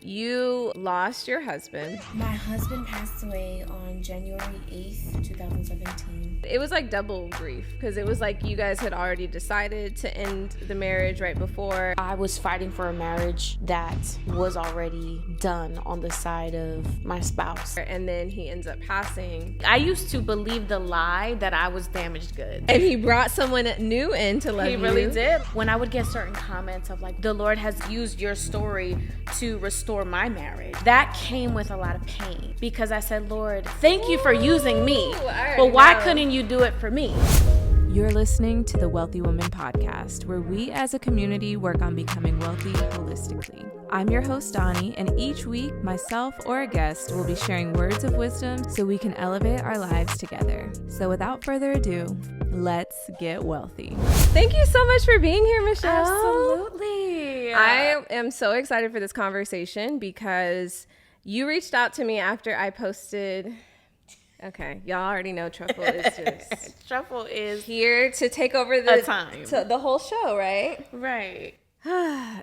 You lost your husband. My husband passed away on January 8th, 2017. It was like double grief because it was like you guys had already decided to end the marriage right before. I was fighting for a marriage that was already done on the side of my spouse. And then he ends up passing. I used to believe the lie that I was damaged goods. And he brought someone new in to love you. He really did. When I would get certain comments of like, the Lord has used your story to restore my marriage, that came with a lot of pain because I said, Lord, thank you for using me, but why couldn't you do it for me? You're listening to the Wealthy Woman Podcast, where we as a community work on becoming wealthy holistically. I'm your host, DONI, and each week, myself or a guest will be sharing words of wisdom so we can elevate our lives together. So without further ado, let's get wealthy. Thank you so much for being here, Michelle. Absolutely. I am so excited for this conversation because you reached out to me after I posted... Okay, y'all already know Truffle is just Truffle is here to take over the time. The whole show, right? Right.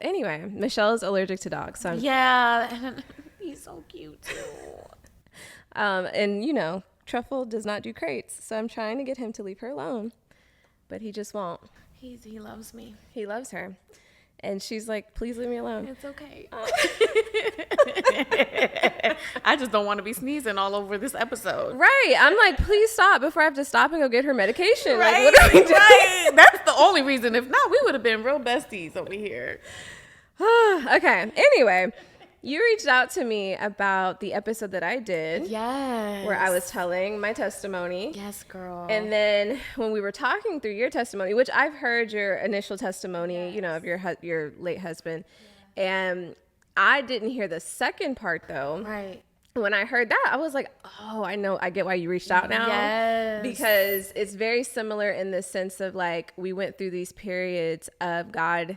Anyway, Michelle is allergic to dogs, so yeah, he's so cute too. And you know, Truffle does not do crates, so I'm trying to get him to leave her alone, but he just won't. He loves me. He loves her. And she's like, please leave me alone. It's okay. I just don't want to be sneezing all over this episode. Right. I'm like, please stop before I have to stop and go get her medication. Right. Like, what are we doing? Right. That's the only reason. If not, we would have been real besties over here. Okay. Anyway, you reached out to me about the episode that I did. Yes. Where I was telling my testimony. Yes, girl. And then when we were talking through your testimony, which I've heard your initial testimony, you know, of your late husband. Yeah. And I didn't hear the second part though. Right. When I heard that, I was like, oh, I get why you reached out now. Yes. Because it's very similar in the sense of like, we went through these periods of God,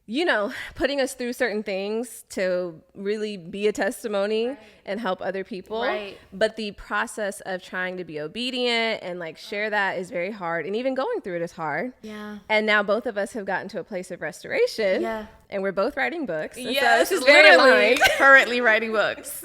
you know, putting us through certain things to really be a testimony and help other people. Right. But the process of trying to be obedient and like share that is very hard. And even going through it is hard. Yeah. And now both of us have gotten to a place of restoration. Yeah. And we're both writing books. Yeah. So this is very aligned. Currently writing books.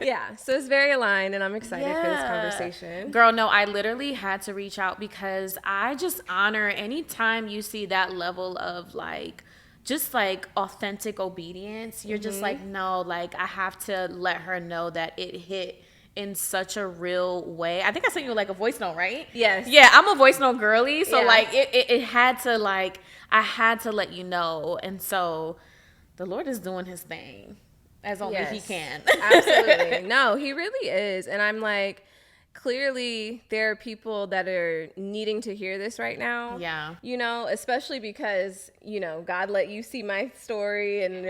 Yeah. So it's very aligned and I'm excited for this conversation. Girl, no, I literally had to reach out because I just honor anytime you see that level of like, just like authentic obedience. You're just like, no, like I have to let her know that it hit in such a real way. I think I sent you like a voice note, right? Yes. Yeah, I'm a voice note girly. So yeah. like it had to like, I had to let you know. And so the Lord is doing his thing as only he can. Absolutely. No, he really is. And I'm like, clearly there are people that are needing to hear this right now. Yeah. You know, especially because, you know, God let you see my story and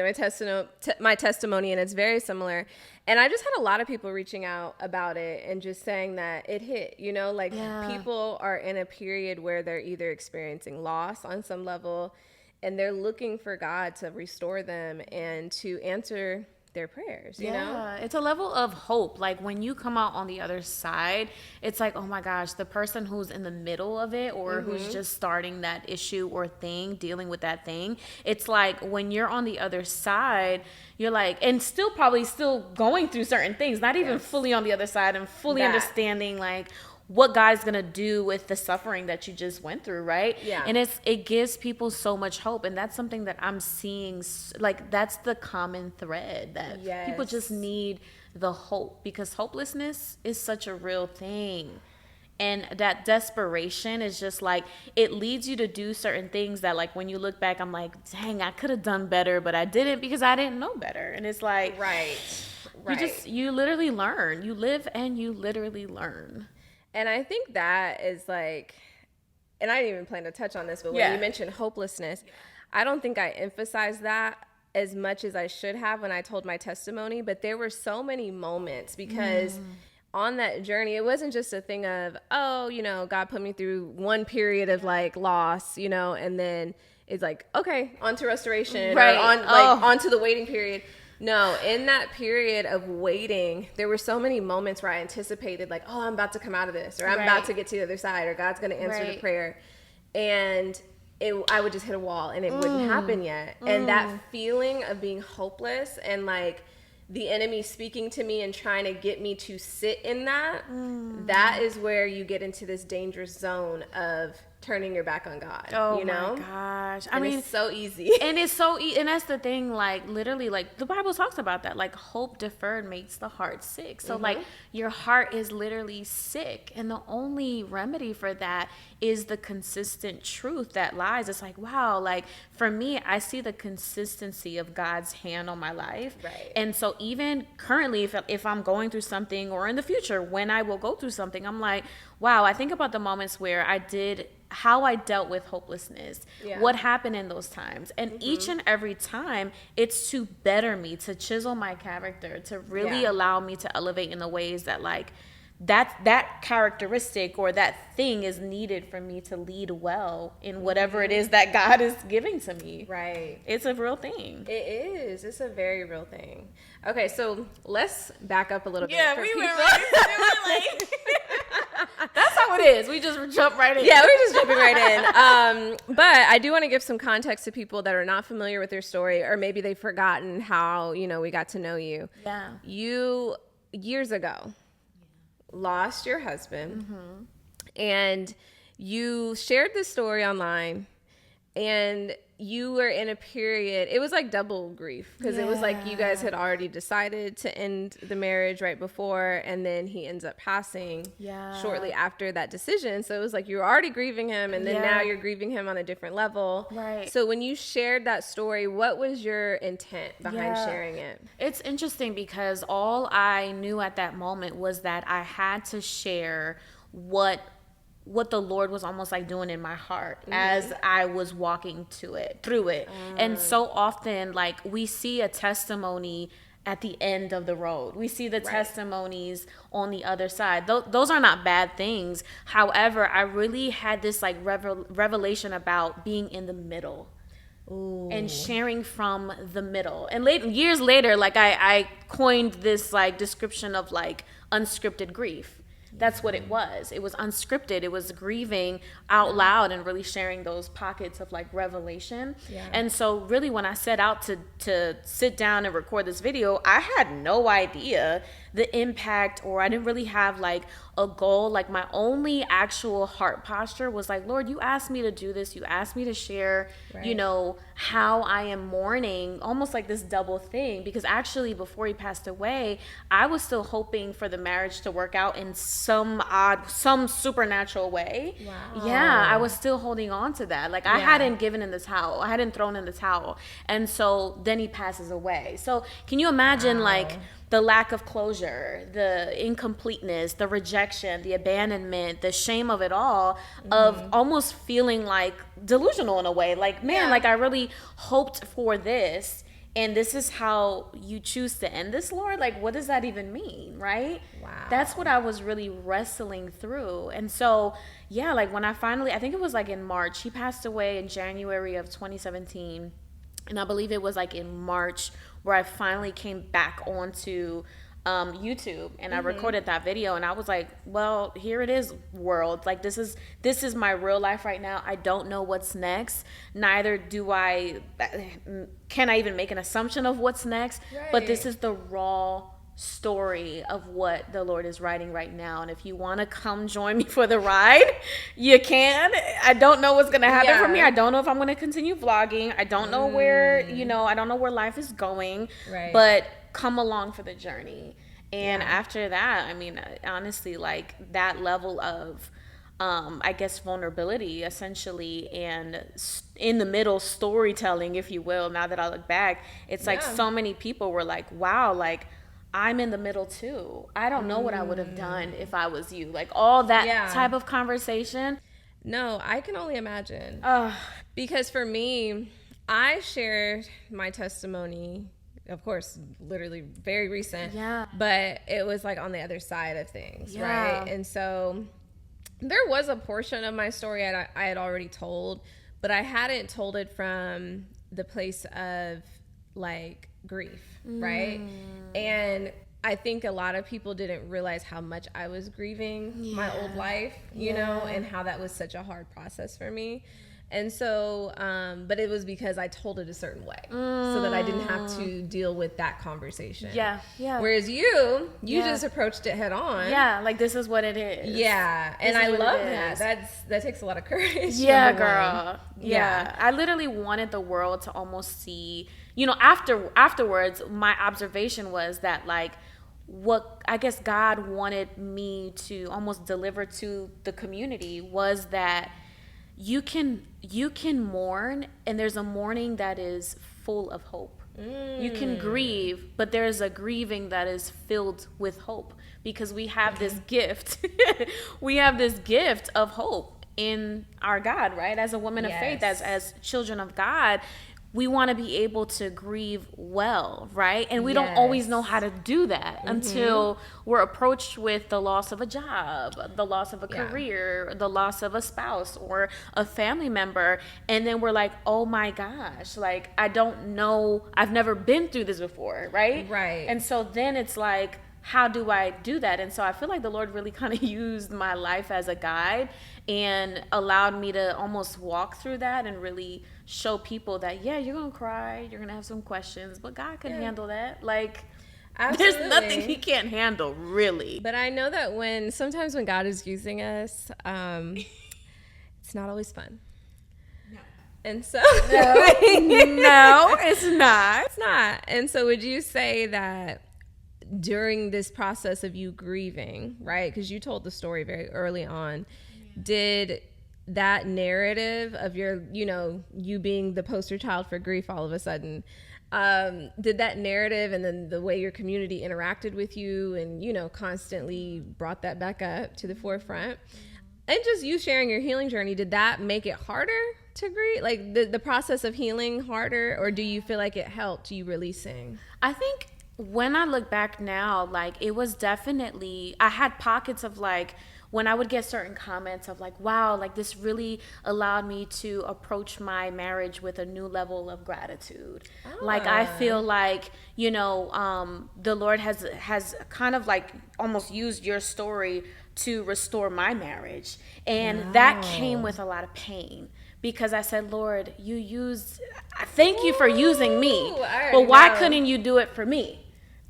my testimony, and it's very similar. And I just had a lot of people reaching out about it and just saying that it hit, you know, like people are in a period where they're either experiencing loss on some level and they're looking for God to restore them and to answer their prayers, you know? It's a level of hope. Like when you come out on the other side, it's like, oh my gosh, the person who's in the middle of it or who's just starting that issue or thing, dealing with that thing, it's like when you're on the other side, you're like, and still probably still going through certain things, not even fully on the other side and fully understanding like what God is going to do with the suffering that you just went through, right? Yeah. And it gives people so much hope. And that's something that I'm seeing, like that's the common thread that people just need the hope, because hopelessness is such a real thing. And that desperation is just like, it leads you to do certain things that like when you look back, I'm like, dang, I could have done better, but I didn't because I didn't know better. And it's like, you literally learn. You live and you literally learn. And I think that is like, and I didn't even plan to touch on this, but when you mentioned hopelessness, I don't think I emphasized that as much as I should have when I told my testimony. But there were so many moments because on that journey, it wasn't just a thing of, oh, you know, God put me through one period of like loss, you know, and then it's like, okay, on to restoration, or on to the waiting period. No, in that period of waiting, there were so many moments where I anticipated like, oh, I'm about to come out of this, or I'm about to get to the other side, or God's going to answer the prayer. And I would just hit a wall and it wouldn't happen yet. And that feeling of being hopeless and like the enemy speaking to me and trying to get me to sit in that, that is where you get into this dangerous zone of turning your back on God. Oh, you know? my gosh. I mean, it's so easy. And it's so and that's the thing, like, literally, like, the Bible talks about that. Like, hope deferred makes the heart sick. So, like, your heart is literally sick. And the only remedy for that is the consistent truth that lies. It's like, wow, like, for me, I see the consistency of God's hand on my life. Right. And so even currently, if I'm going through something, or in the future, when I will go through something, I'm like, wow, I think about the moments where how I dealt with hopelessness, what happened in those times. And each and every time, it's to better me, to chisel my character, to really allow me to elevate in the ways that, like, that characteristic or that thing is needed for me to lead well in whatever it is that God is giving to me. Right. It's a real thing. It is. It's a very real thing. Okay, so let's back up a little bit. Yeah, we went right. That's how it is. We just jump right in. Yeah, we're just jumping right in. But I do want to give some context to people that are not familiar with your story, or maybe they've forgotten how, we got to know you. Yeah. You, years ago, lost your husband, and you shared this story online, and you were in a period, it was like double grief, because it was like you guys had already decided to end the marriage right before, and then he ends up passing shortly after that decision. So it was like you were already grieving him, and then now you're grieving him on a different level. Right. So when you shared that story, what was your intent behind sharing it? It's interesting because all I knew at that moment was that I had to share what the Lord was almost like doing in my heart as I was walking through it. And so often, like, we see a testimony at the end of the road. We see the testimonies on the other side. Those are not bad things. However, I really had this like revelation about being in the middle. Ooh. And sharing from the middle. And years later, like, I coined this like description of like unscripted grief. That's what it was. It was unscripted. It was grieving out loud and really sharing those pockets of like revelation. Yeah. And so really when I set out to sit down and record this video, I had no idea the impact, or I didn't really have like a goal. Like, my only actual heart posture was like, Lord, you asked me to do this. You asked me to share, how I am mourning, almost like this double thing. Because actually before he passed away, I was still hoping for the marriage to work out in some supernatural way. Wow. Yeah, I was still holding on to that. Like, I hadn't given in the towel. I hadn't thrown in the towel. And so then he passes away. So can you imagine like the lack of closure, the incompleteness, the rejection, the abandonment, the shame of it all, of almost feeling like delusional in a way. Like, man, like, I really hoped for this, and this is how you choose to end this, Lord? Like, what does that even mean, right? Wow. That's what I was really wrestling through. And so, like, when I think it was like in March, he passed away in January of 2017. And I believe it was like in March where I finally came back onto YouTube, and I recorded that video, and I was like, well, here it is, world. Like, this is my real life right now. I don't know what's next. Neither can I even make an assumption of what's next. Right. But this is the raw story of what the Lord is writing right now. And if you want to come join me for the ride, you can. I don't know what's going to happen for me. I don't know if I'm going to continue vlogging. I don't know where, I don't know where life is going, but come along for the journey. And after that, I mean, honestly, like, that level of, I guess, vulnerability, essentially, and in the middle storytelling, if you will, now that I look back, it's like so many people were like, wow, like, I'm in the middle too. I don't know what I would have done if I was you. Like, all that type of conversation. No, I can only imagine. Because for me, I shared my testimony, of course, literally very recent. Yeah. But it was like on the other side of things, right? And so there was a portion of my story I had already told, but I hadn't told it from the place of like grief, right? And I think a lot of people didn't realize how much I was grieving my old life, you know, and how that was such a hard process for me. And so, but it was because I told it a certain way so that I didn't have to deal with that conversation. Yeah. Whereas you just approached it head on. Yeah, like this is what it is. Yeah, and I love that. That takes a lot of courage. Yeah, girl. Yeah. I literally wanted the world to almost see, you know, afterwards, my observation was that, like, what I guess God wanted me to almost deliver to the community was that you can mourn, and there's a mourning that is full of hope. You can grieve, but there's a grieving that is filled with hope, because we have this gift. We have this gift of hope in our God, right? As a woman of faith, as children of God, we want to be able to grieve well, right? And we don't always know how to do that until we're approached with the loss of a job, the loss of a career, the loss of a spouse or a family member. And then we're like, oh my gosh, like, I don't know, I've never been through this before, right? Right. And so then it's like, how do I do that? And so I feel like the Lord really kind of used my life as a guide and allowed me to almost walk through that and really show people that, yeah, you're going to cry, you're going to have some questions, but God can handle that. Like, absolutely. There's nothing he can't handle, really. But I know that sometimes when God is using us, it's not always fun. No. And so... No, it's not. It's not. And so would you say that during this process of you grieving, right? Because you told the story very early on, did that narrative of your, you being the poster child for grief all of a sudden, did that narrative and then the way your community interacted with you and, constantly brought that back up to the forefront, and just you sharing your healing journey, did that make it harder to grieve? Like the process of healing harder, or do you feel like it helped you releasing? I think when I look back now, like, it was definitely, I had pockets of, like, when I would get certain comments of like, wow, like this really allowed me to approach my marriage with a new level of gratitude. Like, I feel like, the Lord has kind of like almost used your story to restore my marriage. And that came with a lot of pain. Because I said, Lord, thank you for using me, but why couldn't you do it for me?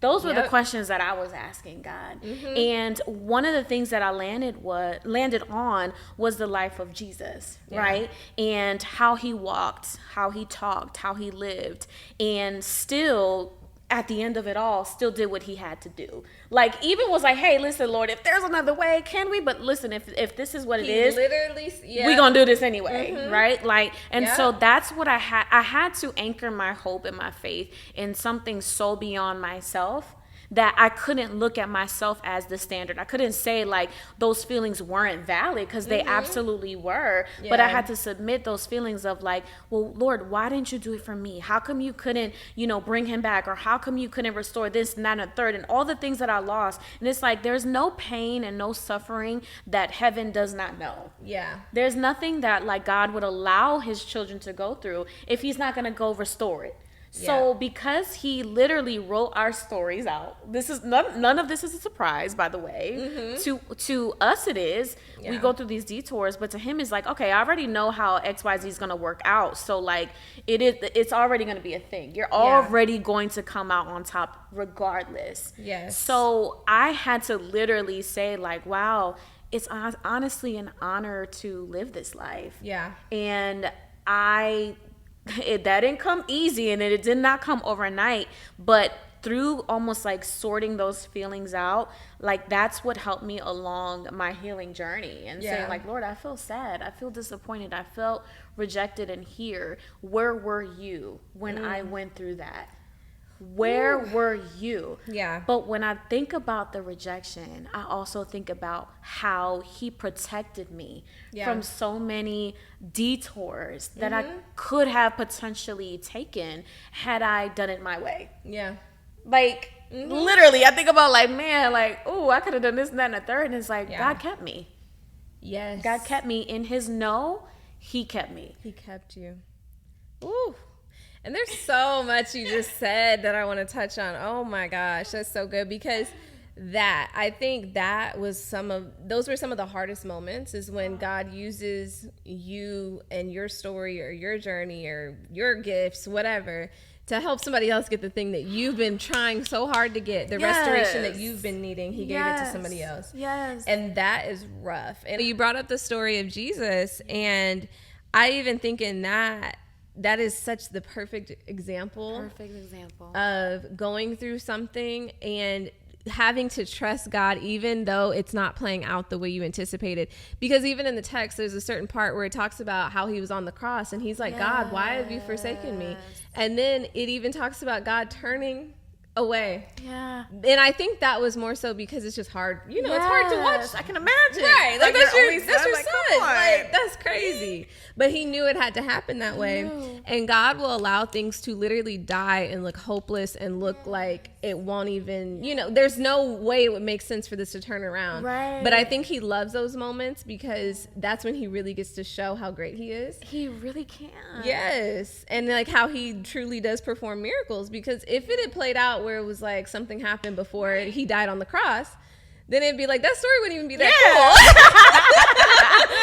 Those were the questions that I was asking God. And one of the things that I landed on was the life of Jesus, right? And how he walked, how he talked, how he lived, and still, at the end of it all, still did what he had to do. Like, even was like, hey, listen, Lord, if there's another way, can we? But listen, if this is what it is, literally, we're going to do this anyway, right? Like, and so that's what I had to anchor my hope and my faith in something so beyond myself that I couldn't look at myself as the standard. I couldn't say like those feelings weren't valid, because they absolutely were. But I had to submit those feelings of like, well, Lord, why didn't you do it for me? How come you couldn't, bring him back? Or how come you couldn't restore this and that and a third and all the things that I lost? And it's like, there's no pain and no suffering that heaven does not know. Yeah. There's nothing that like God would allow his children to go through if he's not going to go restore it. So because he literally wrote our stories out, this is none of this is a surprise, by the way. To us it is. We go through these detours, but to him it's like, okay, I already know how XYZ is going to work out. So like it's already going to be a thing. You're already going to come out on top regardless. Yes. So I had to literally say like, wow, it's honestly an honor to live this life. Yeah. And that didn't come easy, and it did not come overnight, but through almost like sorting those feelings out, like that's what helped me along my healing journey, and saying like, Lord, I feel sad, I feel disappointed, I felt rejected in here. Where were you when I went through that? Where were you? Yeah. But when I think about the rejection, I also think about how he protected me from so many detours that I could have potentially taken had I done it my way. Yeah. Like, literally, I think about like, man, like, oh, I could have done this and that and a third. And it's like, God kept me. Yes. God kept me. In his he kept me. He kept you. Ooh. And there's so much you just said that I want to touch on. Oh my gosh, that's so good, because that, I think that was those were some of the hardest moments, is when God uses you and your story or your journey or your gifts, whatever, to help somebody else get the thing that you've been trying so hard to get, the restoration that you've been needing. He gave it to somebody else. Yes. And that is rough. And you brought up the story of Jesus, and I even think in that is such the perfect example of going through something and having to trust God even though it's not playing out the way you anticipated. Because even in the text, there's a certain part where it talks about how he was on the cross and he's like, God, why have you forsaken me? And then it even talks about God turning away. Yeah. And I think that was more so because it's just hard. You know, it's hard to watch. I can imagine. Right. Like that's your son. son. Like, that's crazy. But he knew it had to happen that way. And God will allow things to literally die and look hopeless and look like it won't even, you know, there's no way it would make sense for this to turn around. Right. But I think he loves those moments because that's when he really gets to show how great he is. He really can. Yes. And like how he truly does perform miracles, because if it had played out where it was like something happened before he died on the cross, then it'd be like, that story wouldn't even be that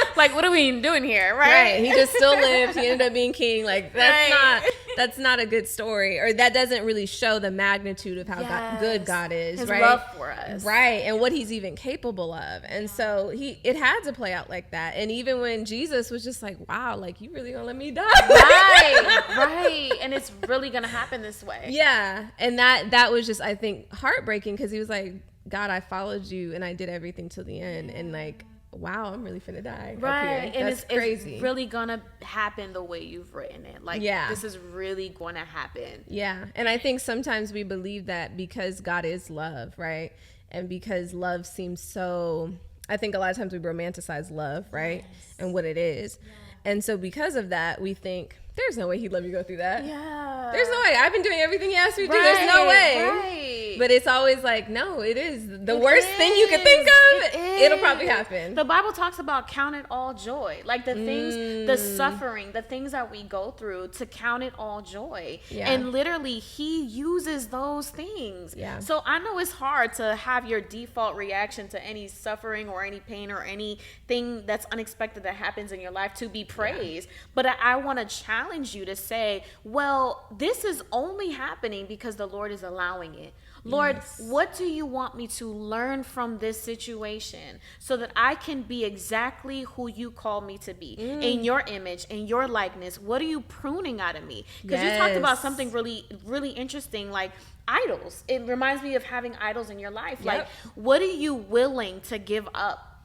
cool. Like, what are we even doing here? Right. He just still lived. He ended up being king. Like, that's not a good story, or that doesn't really show the magnitude of how good God is. His right? love for us. Right. And what he's even capable of. And so it had to play out like that. And even when Jesus was just like, wow, like, you really gonna let me die? Right. And it's really gonna happen this way. Yeah. And that was just, I think, heartbreaking, because he was like, God, I followed you and I did everything till the end. And like, wow, I'm really finna die. Right. And that's crazy. It's really gonna happen the way you've written it. Like, this is really gonna happen. Yeah. And I think sometimes we believe that because God is love, right? And because love seems so, I think a lot of times we romanticize love, right? And what it is. And so because of that, we think, there's no way he'd let me go through that. Yeah. There's no way. I've been doing everything he asked me to do. There's no way. Right. But it's always like, no, it is. The worst thing you could think of, it'll probably happen. The Bible talks about count it all joy. Like the things, the suffering, the things that we go through, to count it all joy. Yeah. And literally, he uses those things. Yeah. So I know it's hard to have your default reaction to any suffering or any pain or anything that's unexpected that happens in your life to be praised. Yeah. But I want to challenge you to say, well, this is only happening because the Lord is allowing it. Lord, what do you want me to learn from this situation so that I can be exactly who you call me to be in your image, in your likeness? What are you pruning out of me? Because you talked about something really, really interesting, like idols. It reminds me of having idols in your life. Like, what are you willing to give up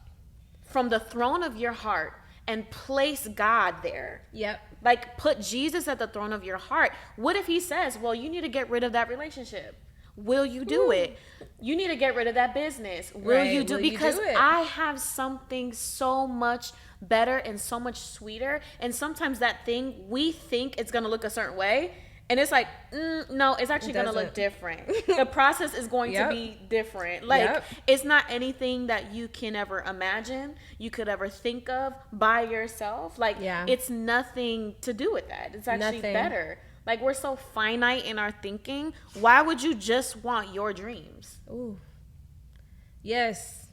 from the throne of your heart and place God there? Like, put Jesus at the throne of your heart. What if he says, well, you need to get rid of that relationship? Will you do it? You need to get rid of that business. Will you do it? Because I have something so much better and so much sweeter. And sometimes that thing, we think it's going to look a certain way. And it's like, no, it's actually going to look different. The process is going to be different. Like, it's not anything that you can ever imagine, you could ever think of by yourself. Like, it's nothing to do with that. It's actually better. Like, we're so finite in our thinking. Why would you just want your dreams? Ooh. Yes.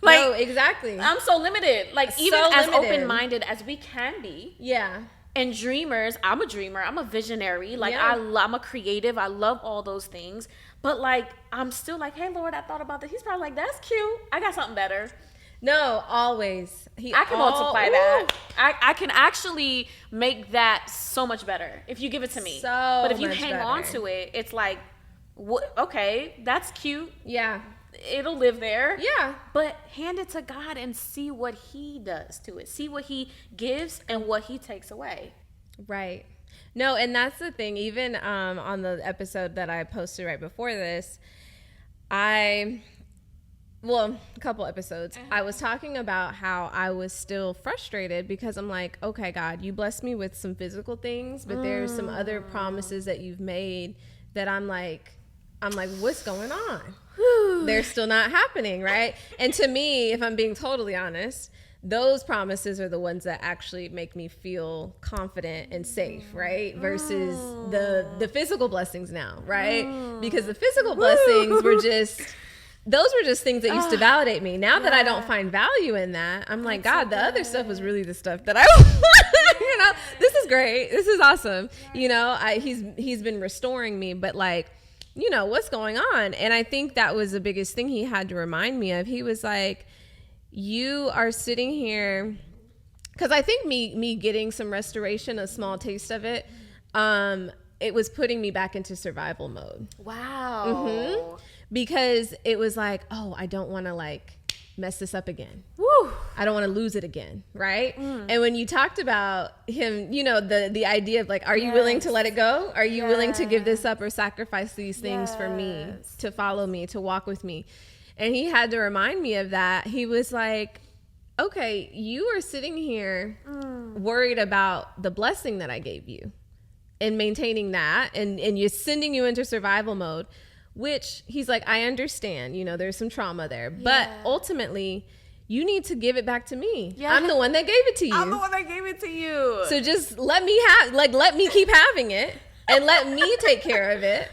Like, no, exactly. I'm so limited. Like, even as open-minded as we can be. Yeah. And dreamers, I'm a dreamer. I'm a visionary. Like, I'm a creative. I love all those things. But, like, I'm still like, hey, Lord, I thought about that. He's probably like, that's cute. I got something better. No, always. I can multiply that. I can actually make that so much better if you give it to me. But if you hang on to it, it's like, okay, that's cute. Yeah. It'll live there. Yeah. But hand it to God and see what he does to it. See what he gives and what he takes away. Right. No, and that's the thing. Even on the episode that I posted right before this, a couple episodes, I was talking about how I was still frustrated because I'm like, okay, God, you blessed me with some physical things, but there's some other promises that you've made that I'm like, what's going on? They're still not happening, right? And to me, if I'm being totally honest, those promises are the ones that actually make me feel confident and safe, right? Versus the physical blessings now, right? Because the physical blessings were just those were just things that used to validate me. Now that I don't find value in that, I'm like, God, the other stuff was really the stuff that I want. You know, this is great. This is awesome. You know, he's been restoring me, but like, you know, what's going on? And I think that was the biggest thing he had to remind me of. He was like, you are sitting here, because I think me getting some restoration, a small taste of it, it was putting me back into survival mode. Wow. Mm-hmm. Because it was like, oh, I don't want to like mess this up again. Woo. I don't want to lose it again. Right. And when you talked about him, you know, the idea of like, are you willing to let it go? Are you willing to give this up or sacrifice these things for me, to follow me, to walk with me? And he had to remind me of that. He was like, okay, you are sitting here worried about the blessing that I gave you and maintaining that, and you're sending you into survival mode, which he's like, I understand, you know, there's some trauma there, but ultimately you need to give it back to me. I'm the one that gave it to you. I'm the one that gave it to you. So just let me keep having it and let me take care of it.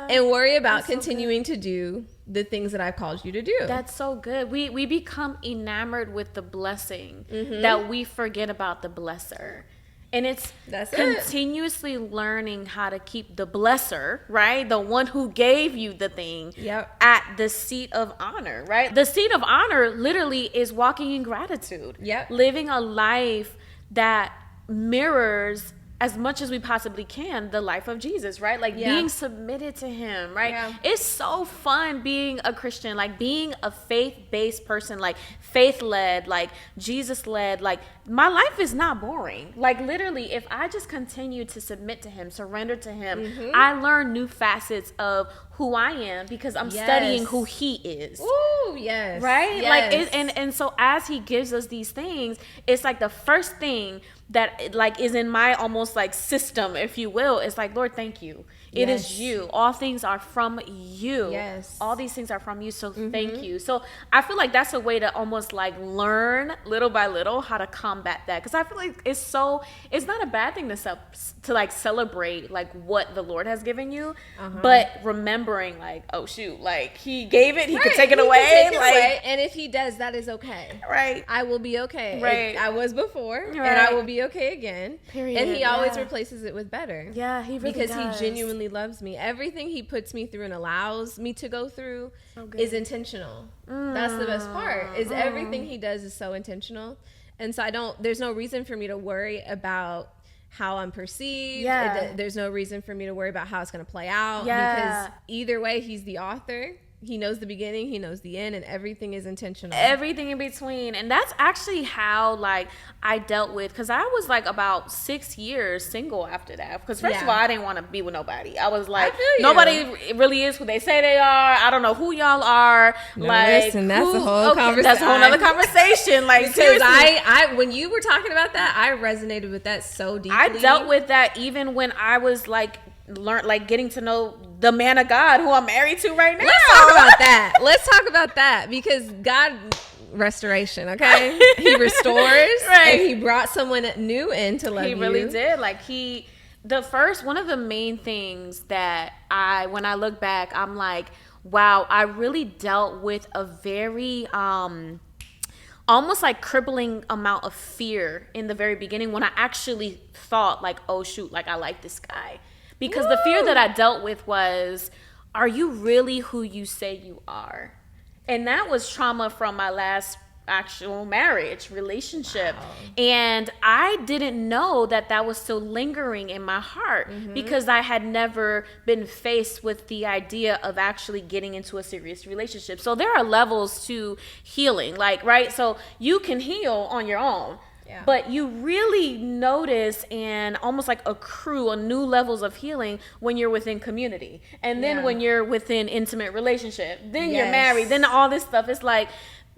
And worry about continuing to do the things that I've called you to do. That's so good. We become enamored with the blessing that we forget about the blesser. And it's continuously learning how to keep the blesser, right? The one who gave you the thing at the seat of honor, right? The seat of honor literally is walking in gratitude. Living a life that mirrors as much as we possibly can the life of Jesus, right? Like being submitted to him, right? It's so fun being a Christian, like being a faith-based person, like faith-led, like Jesus-led. Like my life is not boring. Like literally, if I just continue to submit to him, surrender to him, I learn new facets of who I am because I'm studying who he is. Ooh, yes. Right? Like, and so as he gives us these things, it's like the first thing that like is in my almost like system, if you will. It's like, Lord, thank you. It is you. All things are from you. All these things are from you. So thank you. So I feel like that's a way to almost like learn little by little how to combat that. Because I feel like it's not a bad thing to like celebrate like what the Lord has given you, but remembering like, oh shoot, like he gave it, he could take it away. And if he does, that is okay. Right. I will be okay. Right. I was before and I will be okay again. Period. And he always replaces it with better. Yeah, he really because does. He genuinely loves me. Everything he puts me through and allows me to go through is intentional. That's the best part, is everything he does is so intentional. And so there's no reason for me to worry about how I'm perceived. There's no reason for me to worry about how it's going to play out because either way, he's the author. He knows the beginning, he knows the end, and everything is intentional. Everything in between. And that's actually how like I dealt with, because I was like about 6 years single after that. Because first of all, I didn't want to be with nobody. I was like, nobody really is who they say they are. I don't know who y'all are. No, like, listen, that's a whole conversation. That's a whole other conversation. Like, because seriously. I when you were talking about that, I resonated with that so deeply. I dealt with that even when I was like getting to know the man of God who I'm married to right now. Let's talk about that because God restoration, okay? He restores and he brought someone new in to love you. He really did. Like one of the main things that when I look back, I'm like, wow, I really dealt with a very almost like crippling amount of fear in the very beginning when I actually thought like, oh shoot, like I like this guy. Because the fear that I dealt with was, are you really who you say you are? And that was trauma from my last actual marriage relationship. Wow. And I didn't know that was still lingering in my heart because I had never been faced with the idea of actually getting into a serious relationship. So there are levels to healing, like, right? So you can heal on your own. Yeah. But you really notice and almost like accrue new levels of healing when you're within community. And then when you're within intimate relationship, then you're married, then all this stuff is like,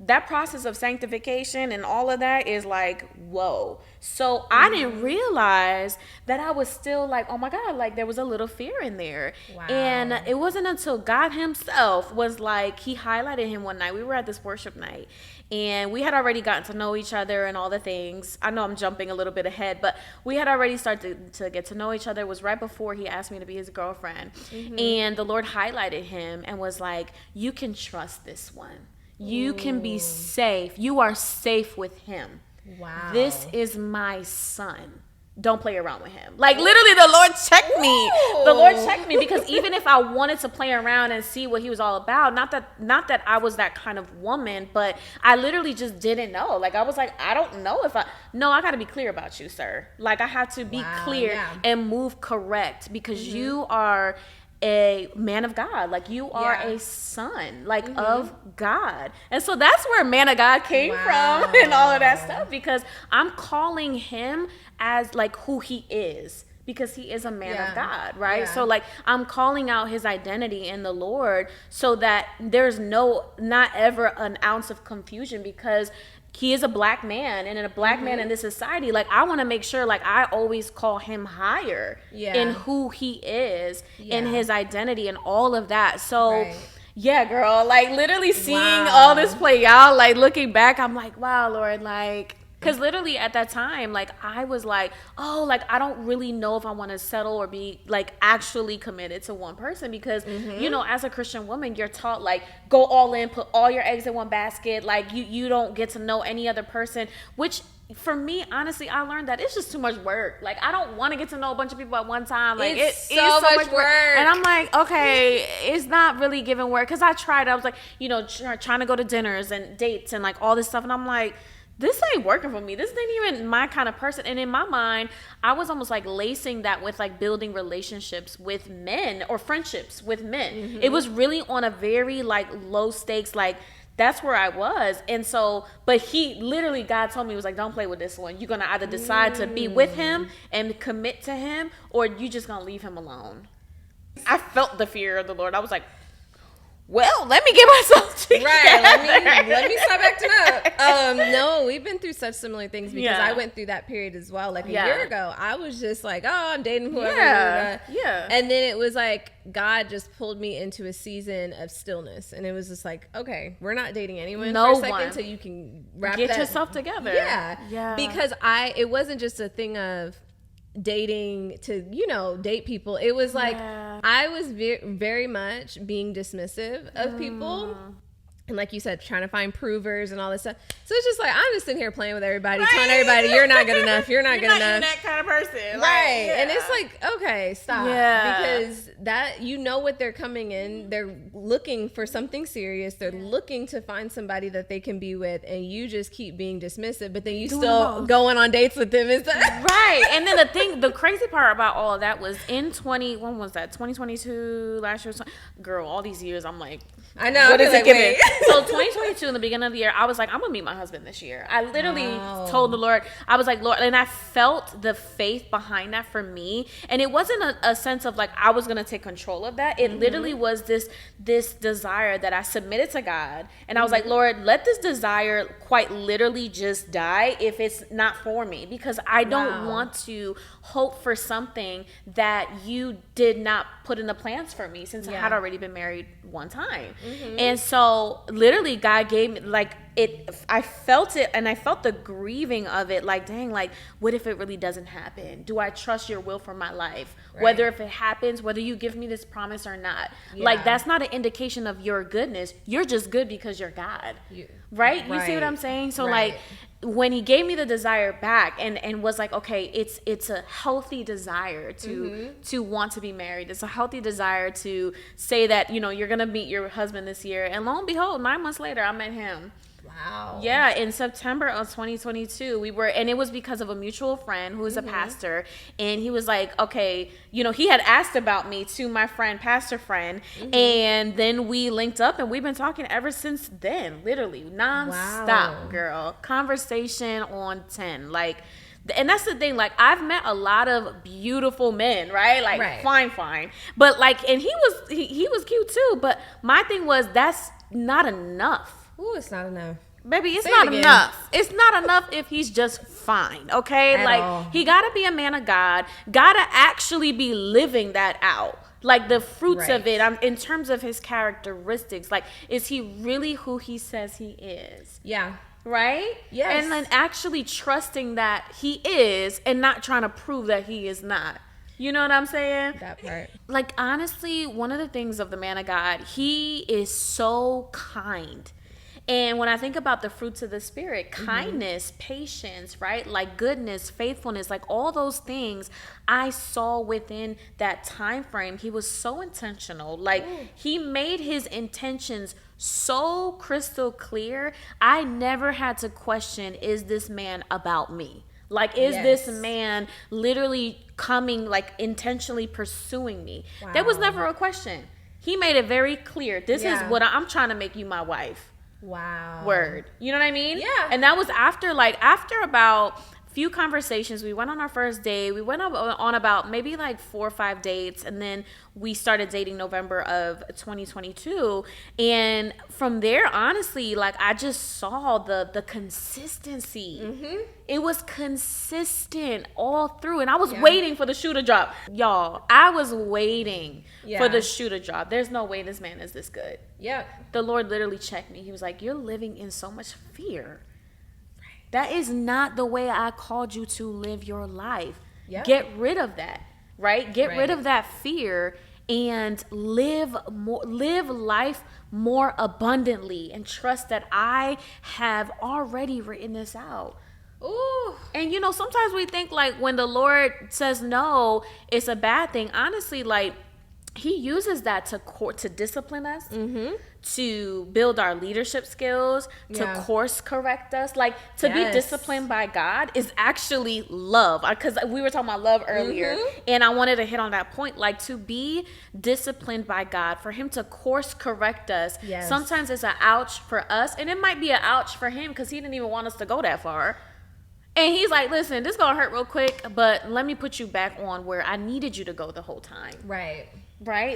that process of sanctification and all of that is like, whoa. So I didn't realize that I was still like, oh my God, like there was a little fear in there. Wow. And it wasn't until God himself was like, he highlighted him one night. We were at this worship night and we had already gotten to know each other and all the things. I know I'm jumping a little bit ahead, but we had already started to get to know each other. It was right before he asked me to be his girlfriend. And the Lord highlighted him and was like, you can trust this one. You can be safe. You are safe with him. Wow. This is my son. Don't play around with him. Like literally the Lord checked me. The Lord checked me because even if I wanted to play around and see what he was all about, not that I was that kind of woman, but I literally just didn't know. Like I was like, I don't know if I got to be clear about you, sir. Like I have to be clear and move correct because you are a man of God, like you are a son, like of God. And so that's where man of God came from and all of that stuff, because I'm calling him as like who he is, because he is a man of God, right? So like I'm calling out his identity in the Lord so that there's not ever an ounce of confusion, because he is a black man, and in a black man in this society, like I want to make sure like I always call him higher in who he is, in his identity and all of that. So yeah, girl, like literally seeing all this play out, like looking back, I'm like, wow, Lord, like, because literally at that time, like I was like, oh, like I don't really know if I want to settle or be like actually committed to one person, because you know, as a Christian woman, you're taught like go all in, put all your eggs in one basket. Like you don't get to know any other person, which for me, honestly, I learned that it's just too much work. Like I don't want to get to know a bunch of people at one time. Like it's so much work. And I'm like, okay, it's not really giving work, because I tried. I was like, you know, trying to go to dinners and dates and like all this stuff, and I'm like, this ain't working for me. This ain't even my kind of person. And in my mind, I was almost like lacing that with like building relationships with men or friendships with men. It was really on a very like low stakes, like that's where I was. And so, but he literally, God told me, he was like, don't play with this one. You're going to either decide to be with him and commit to him, or you just going to leave him alone. I felt the fear of the Lord. I was like, well, let me get myself together. Right, let me stop acting up. No, we've been through such similar things, because I went through that period as well. Like a year ago, I was just like, oh, I'm dating whoever. And then it was like God just pulled me into a season of stillness, and it was just like, okay, we're not dating anyone for a second until you can get yourself together. Yeah. Because it wasn't just a thing of dating to, you know, date people. It was like I was very much being dismissive of people, and like you said, trying to find provers and all this stuff. So it's just like I'm just sitting here playing with everybody, telling everybody you're not good enough, you're not good enough. You're that kind of person, right? And it's like, okay, stop, because that, you know what, they're coming in, they're looking for something serious, they're looking to find somebody that they can be with, and you just keep being dismissive, but then you still going on dates with them and stuff. Right. And then the crazy part about all of that was in 2022 last year, girl, all these years I'm like, I know, what is it giving? So 2022, in the beginning of the year, I was like, I'm gonna meet my husband this year. I literally told the Lord, I was like, Lord, and I felt the faith behind that for me. And it wasn't a sense of like I was gonna take control of that. It literally was this desire that I submitted to God, and I was like, Lord, let this desire quite literally just die if it's not for me, because I don't want to hope for something that you did not put in the plans for me, since I had already been married one time. And so literally God gave me like I felt it, and I felt the grieving of it, like, dang, like what if it really doesn't happen? Do I trust your will for my life? Whether if it happens, whether you give me this promise or not, like that's not an indication of your goodness. You're just good because you're God. Right? You see what I'm saying? So like when he gave me the desire back and was like, okay, it's a healthy desire to want to be married. It's a healthy desire to say that, you know, you're going to meet your husband this year. And lo and behold, 9 months later, I met him. Wow. Yeah, in September of 2022, and it was because of a mutual friend who is a pastor, and he was like, okay, you know, he had asked about me to my pastor friend, and then we linked up, and we've been talking ever since then, literally, nonstop, girl. Conversation on 10, like, and that's the thing, like, I've met a lot of beautiful men, right? Like, fine. But, like, and he was cute, too, but my thing was, that's not enough. Ooh, it's not enough. Baby, it's not enough. It's not enough if he's just fine, okay? At like, all. He got to be a man of God, got to actually be living that out. Like, the fruits of it, in terms of his characteristics. Like, is he really who he says he is? Yeah. Right? Yes. And then actually trusting that he is and not trying to prove that he is not. You know what I'm saying? That part. Like, honestly, one of the things of the man of God, he is so kind. And when I think about the fruits of the Spirit, kindness, patience, right? Like goodness, faithfulness, like all those things I saw within that time frame. He was so intentional. Like he made his intentions so crystal clear. I never had to question, is this man about me? Like, is this man literally coming, like intentionally pursuing me? Wow. There was never a question. He made it very clear. This is what I'm trying to make you my wife. Wow. Word. You know what I mean? Yeah. And that was after about few conversations. We went on our first date. We went on about maybe like 4 or 5 dates, and then we started dating November of 2022. And from there, honestly, like I just saw the consistency. It was consistent all through, and I was waiting for the shoe to drop. Y'all, I was waiting for the shoe to drop. There's no way this man is this good. Yeah. The Lord literally checked me. He was like, you're living in so much fear. That is not the way I called you to live your life. Yep. Get rid of that, right? Get rid of that fear and live life more abundantly and trust that I have already written this out. Ooh. And you know, sometimes we think like when the Lord says no, it's a bad thing. Honestly, like he uses that to discipline us, to build our leadership skills, to course correct us. Like to be disciplined by God is actually love. Because we were talking about love earlier, and I wanted to hit on that point. Like to be disciplined by God, for him to course correct us. Yes. Sometimes it's an ouch for us, and it might be an ouch for him because he didn't even want us to go that far. And he's like, listen, this is going to hurt real quick, but let me put you back on where I needed you to go the whole time. Right.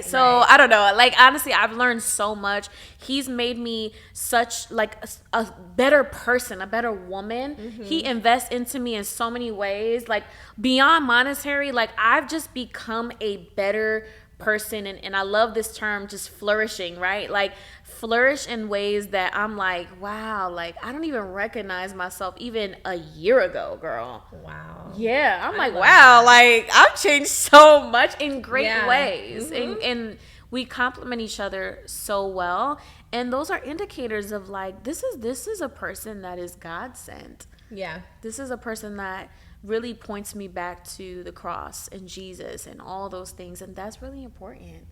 So I don't know. Like, honestly, I've learned so much. He's made me such like a better person, a better woman. He invests into me in so many ways, like beyond monetary. Like I've just become a better person. And I love this term, just flourishing, right? Like flourish in ways that I'm like, wow, like I don't even recognize myself even a year ago, girl. Wow. Yeah. I'm like, wow, like I've changed so much in great ways. And we complement each other so well. And those are indicators of like, this is a person that is God sent. Yeah. This is a person that really points me back to the cross and Jesus and all those things. And that's really important.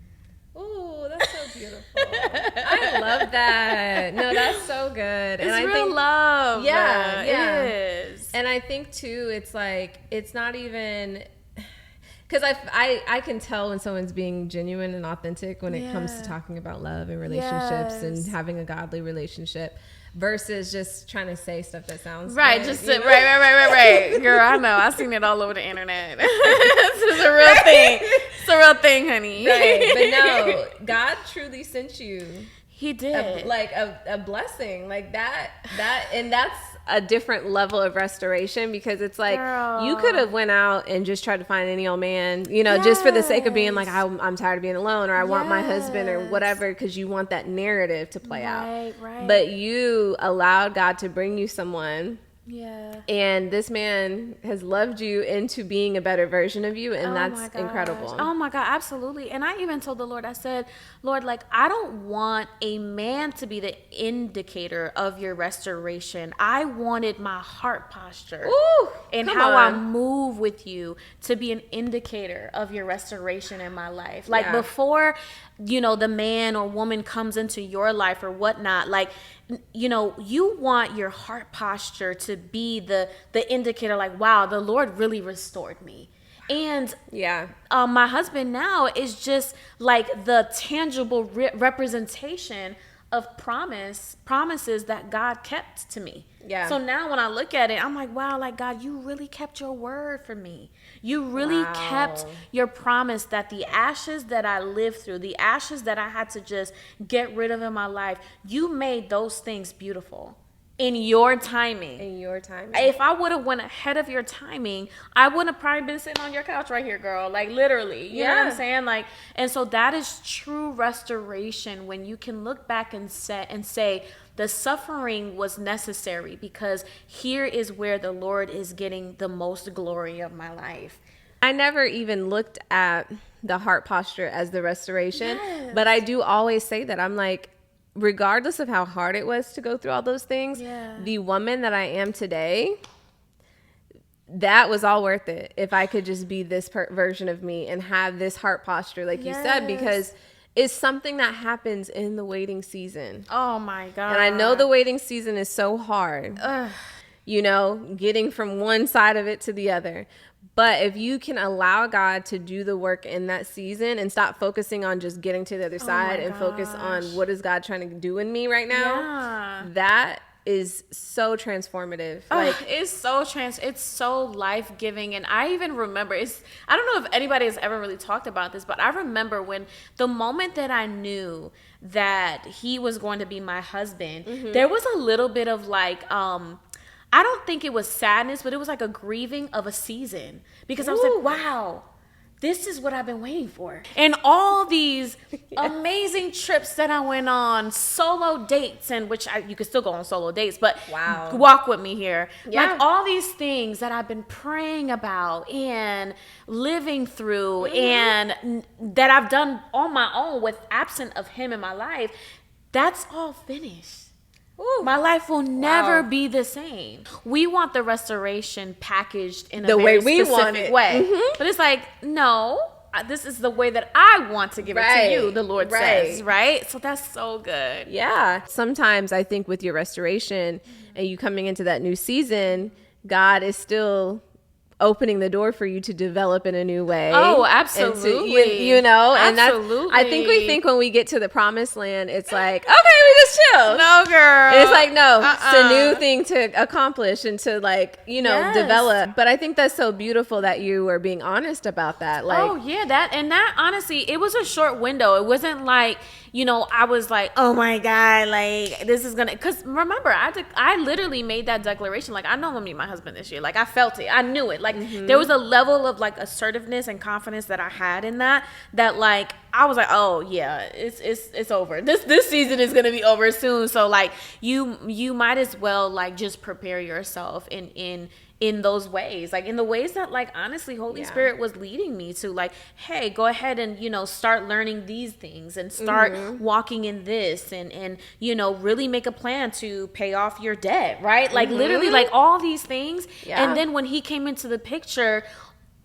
Ooh, that's so beautiful. I love that. No, that's so good. It's real love. Yeah, it is. And I think too, it's like, it's not even, because I can tell when someone's being genuine and authentic when it comes to talking about love and relationships and having a godly relationship. Versus just trying to say stuff that sounds right, good, just right. Girl, I know. I've seen it all over the internet. This is a real thing. It's a real thing, honey. Right, but no, God truly sent you. He did. A blessing like that, and that's a different level of restoration because it's like, girl, you could have went out and just tried to find any old man, you know, just for the sake of being like, I'm tired of being alone, or I want my husband or whatever, because you want that narrative to play out. Right. But you allowed God to bring you someone. Yeah. And this man has loved you into being a better version of you, and that's incredible. Oh my God, absolutely. And I even told the Lord, I said, Lord, like, I don't want a man to be the indicator of your restoration. I wanted my heart posture and how I move with you to be an indicator of your restoration in my life. Like before, you know, the man or woman comes into your life or whatnot, like, you know, you want your heart posture to be the indicator, like, wow, the Lord really restored me. And my husband now is just like the tangible representation of promises that God kept to me. Yeah. So now when I look at it, I'm like, wow, like God, you really kept your word for me. You really kept your promise that the ashes that I lived through, the ashes that I had to just get rid of in my life, you made those things beautiful. in your timing. In your timing. If I would have went ahead of your timing, I wouldn't have probably been sitting on your couch right here, girl. Like, literally. You know what I'm saying? Like, and so that is true restoration, when you can look back and say the suffering was necessary, because here is where the Lord is getting the most glory of my life. I never even looked at the heart posture as the restoration, but I do always say that. I'm like, regardless of how hard it was to go through all those things, the woman that I am today, that was all worth it. If I could just be this version of me and have this heart posture, like you said, because it's something that happens in the waiting season. Oh my God. And I know the waiting season is so hard, you know, getting from one side of it to the other. But if you can allow God to do the work in that season and stop focusing on just getting to the other side and focus on what is God trying to do in me right now, that is so transformative. Like, it's so life-giving. And I even remember, I don't know if anybody has ever really talked about this, but I remember when the moment that I knew that he was going to be my husband, there was a little bit of like, I don't think it was sadness, but it was like a grieving of a season, because I was like, wow, this is what I've been waiting for. And all these amazing trips that I went on, solo dates, and you could still go on solo dates, but walk with me here. Like all these things that I've been praying about and living through and that I've done on my own with absent of him in my life, that's all finished. My life will never be the same. We want the restoration packaged in a very specific way. But it's like, no, this is the way that I want to give it to you, the Lord says, right? So that's so good. Yeah. Sometimes I think with your restoration and you coming into that new season, God is still opening the door for you to develop in a new way. Oh, absolutely. You know, and absolutely. I think we think when we get to the promised land, it's like, okay, we just chill. No, girl. And it's like, no, it's a new thing to accomplish and to like, you know, develop. But I think that's so beautiful that you were being honest about that. Like, oh yeah, that honestly, it was a short window. It wasn't like, you know, I was like, oh my God, like this is gonna, because remember, I literally made that declaration, like I know I'm gonna meet my husband this year. Like I felt it, I knew it. Like there was a level of like assertiveness and confidence that I had in that like I was like, oh yeah, it's over. This season is gonna be over soon. So like you might as well like just prepare yourself in those ways, like in the ways that like honestly Holy Spirit was leading me to, like, hey, go ahead and, you know, start learning these things and start walking in this and you know, really make a plan to pay off your debt, right? Like literally like all these things. And then when he came into the picture,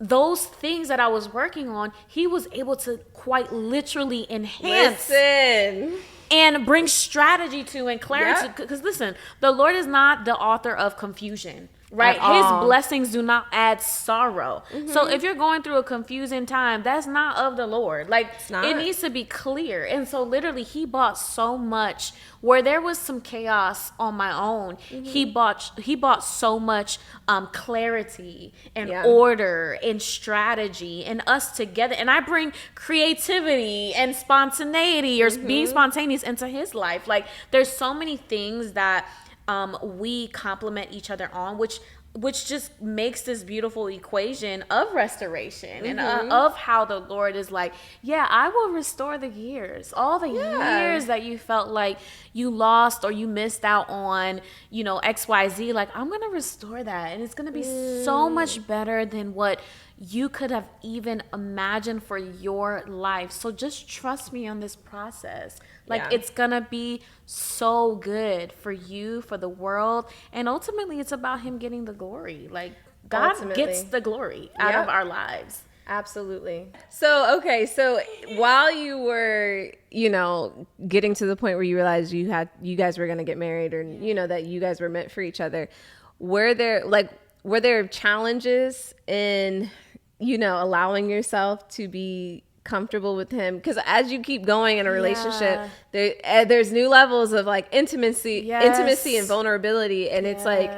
those things that I was working on, he was able to quite literally enhance and bring strategy to and clarity. Because listen, the Lord is not the author of confusion. Right? His blessings do not add sorrow. So if you're going through a confusing time, that's not of the Lord. Like it needs to be clear. And so literally he bought so much where there was some chaos on my own. He bought so much clarity and order and strategy and us together. And I bring creativity and spontaneity or being spontaneous into his life. Like there's so many things that we complement each other on, which just makes this beautiful equation of restoration and of how the Lord is like, yeah, I will restore the years, all the years that you felt like you lost or you missed out on, you know, XYZ. Like I'm going to restore that, and it's going to be so much better than what you could have even imagined for your life. So just trust me on this process. Like it's gonna be so good for you, for the world, and ultimately it's about him getting the glory. Like God gets the glory out of our lives. Absolutely. So while you were, you know, getting to the point where you realized you guys were gonna get married, or you know that you guys were meant for each other, were there challenges in, you know, allowing yourself to be comfortable with him? Because as you keep going in a relationship, there's new levels of like intimacy and vulnerability, and it's like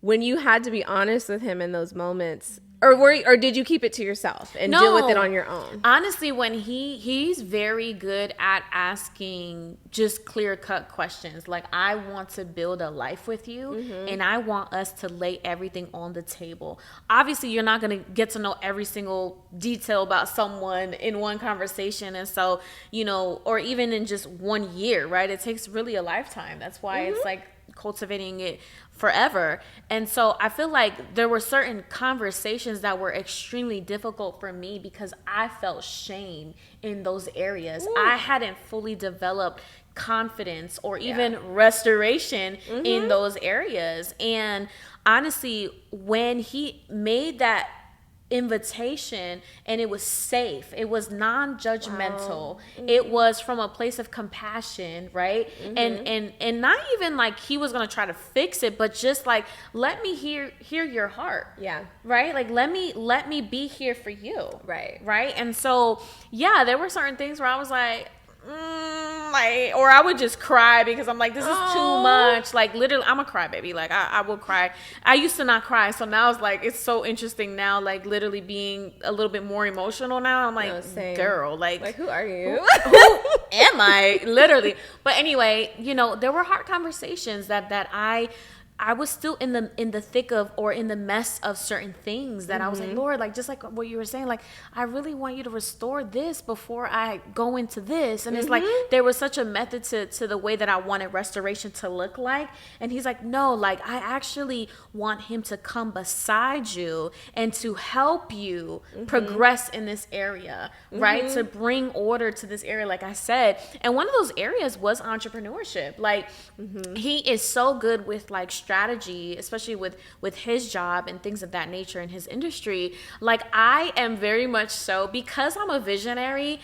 when you had to be honest with him in those moments, Or did you keep it to yourself and deal with it on your own? Honestly, when he's very good at asking just clear-cut questions. Like, I want to build a life with you, and I want us to lay everything on the table. Obviously, you're not going to get to know every single detail about someone in one conversation. And so, you know, or even in just 1 year, right? It takes really a lifetime. That's why it's like cultivating it forever. And so I feel like there were certain conversations that were extremely difficult for me because I felt shame in those areas. I hadn't fully developed confidence or even restoration in those areas. And honestly, when he made that invitation and it was safe, it was non-judgmental, it was from a place of compassion, right? And not even like he was gonna try to fix it, but just like, let me hear your heart, right? Like, let me be here for you, right? And so there were certain things where I was like, or I would just cry because I'm like, this is too much. Like, literally, I'm a crybaby. Like, I will cry. I used to not cry, so now it's like, it's so interesting now, like, literally being a little bit more emotional now. I'm like, girl, like who are you? Who am I? Literally. But anyway, you know, there were hard conversations that I was still in the thick of, or in the mess of certain things that I was like, Lord, like, just like what you were saying, like, I really want you to restore this before I go into this. And it's like, there was such a method to the way that I wanted restoration to look like. And he's like, no, like, I actually want him to come beside you and to help you progress in this area, right? To bring order to this area, like I said. And one of those areas was entrepreneurship. Like, he is so good with, like, strategy, especially with his job and things of that nature in his industry. Like, I am very much so, because I'm a visionary,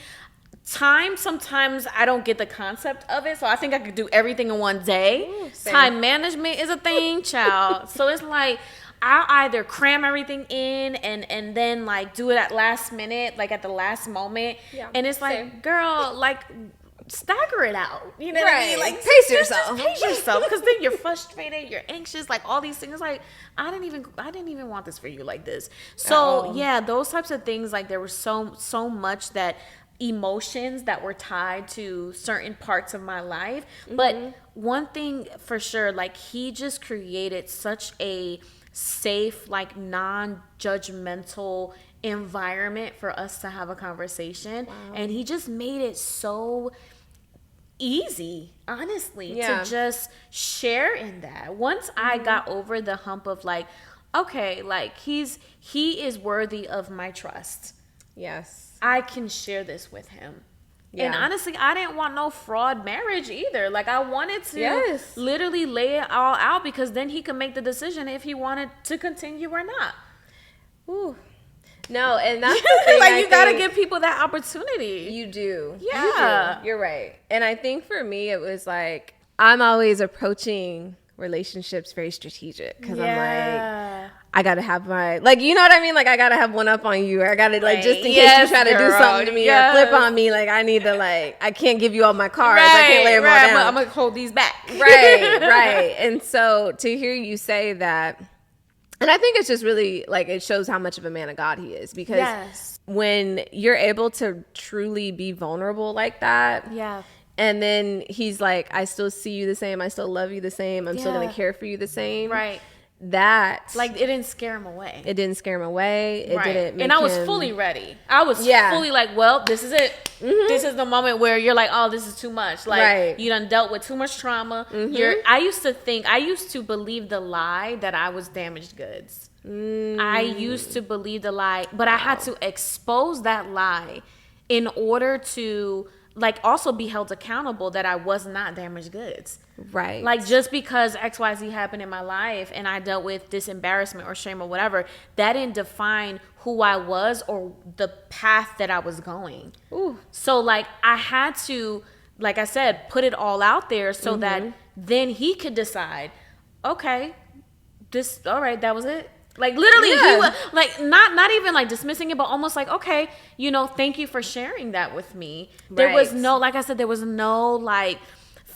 sometimes I don't get the concept of it, so I think I could do everything in one day. Time management is a thing, child. So it's like, I'll either cram everything in and then like do it at last minute, like at the last moment, and it's like, girl, like, stagger it out, you know what I mean? Like, pace yourself, because then you're frustrated, you're anxious, like all these things. Like, I didn't even want this for you like this. So those types of things. Like, there was so much that emotions that were tied to certain parts of my life. But one thing for sure, like, he just created such a safe, like, non-judgmental environment for us to have a conversation. And he just made it so easy, honestly, to just share in that. Once I got over the hump of like, okay, like, he is worthy of my trust. Yes. I can share this with him. And honestly, I didn't want no fraud marriage either. Like, I wanted to literally lay it all out, because then he could make the decision if he wanted to continue or not. Ooh. No, and that's the thing. Like, you gotta give people that opportunity. You do. Yeah. You do. You're right. And I think for me, it was like, I'm always approaching relationships very strategic, because I'm like, I gotta have my, like, you know what I mean? Like, I gotta have one up on you, or I gotta, like, just in case you try to do something to me or flip on me, like, I need to, like, I can't give you all my cards. I can't lay them all down. I'm gonna hold these back. Right. And so to hear you say that, and I think it's just really, like, it shows how much of a man of God he is, because when you're able to truly be vulnerable like that, and then he's like, I still see you the same, I still love you the same, I'm still gonna care for you the same, right? That, like, it didn't scare him away. It didn't scare him away. It didn't make and I was fully ready. I was fully like, well, this is it. This is the moment where you're like, oh, this is too much. Like, you done dealt with too much trauma. I used to believe the lie that I was damaged goods. I used to believe the lie, but I had to expose that lie in order to, like, also be held accountable that I was not damaged goods. Right. Like, just because XYZ happened in my life and I dealt with this embarrassment or shame or whatever, that didn't define who I was or the path that I was going. Ooh. So, like, I had to, like I said, put it all out there so that then he could decide, okay, all right, that was it. Like, literally, he was like, not even like dismissing it, but almost like, okay, you know, thank you for sharing that with me. There was no, like I said, there was no like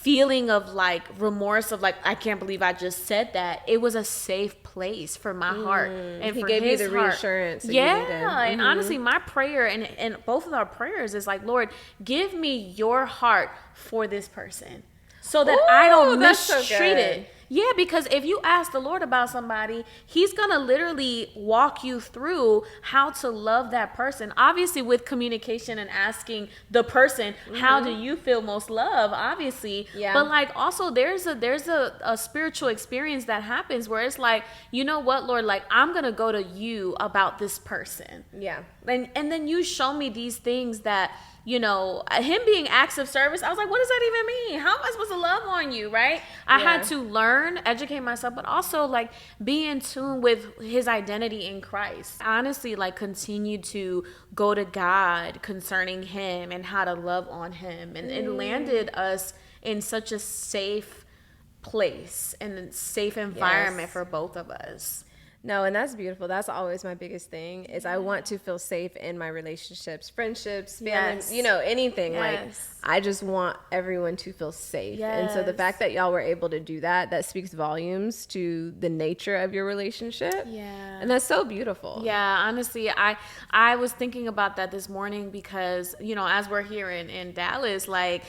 feeling of like remorse of like, I can't believe I just said that. It was a safe place for my heart and he for gave his you the heart. reassurance that yeah, you needed. And honestly, my prayer and both of our prayers is like, Lord, give me your heart for this person so that I don't mistreat it. Yeah, because if you ask the Lord about somebody, he's going to literally walk you through how to love that person. Obviously with communication and asking the person, how do you feel most love? Obviously. Yeah. But like also there's a spiritual experience that happens where it's like, you know what, Lord, like I'm going to go to you about this person. Yeah. And then you show me these things that, you know, him being acts of service, I was like, what does that even mean? How am I supposed to love on you, right? I had to learn, educate myself, but also like be in tune with his identity in Christ. Honestly, like continue to go to God concerning him and how to love on him. And it landed us in such a safe place and a safe environment for both of us. No, and that's beautiful. That's always my biggest thing is I want to feel safe in my relationships, friendships, family, you know, anything. Like I just want everyone to feel safe. And so the fact that y'all were able to do that, that speaks volumes to the nature of your relationship. Yeah. And that's so beautiful. Yeah, honestly, I was thinking about that this morning because, you know, as we're here in Dallas, like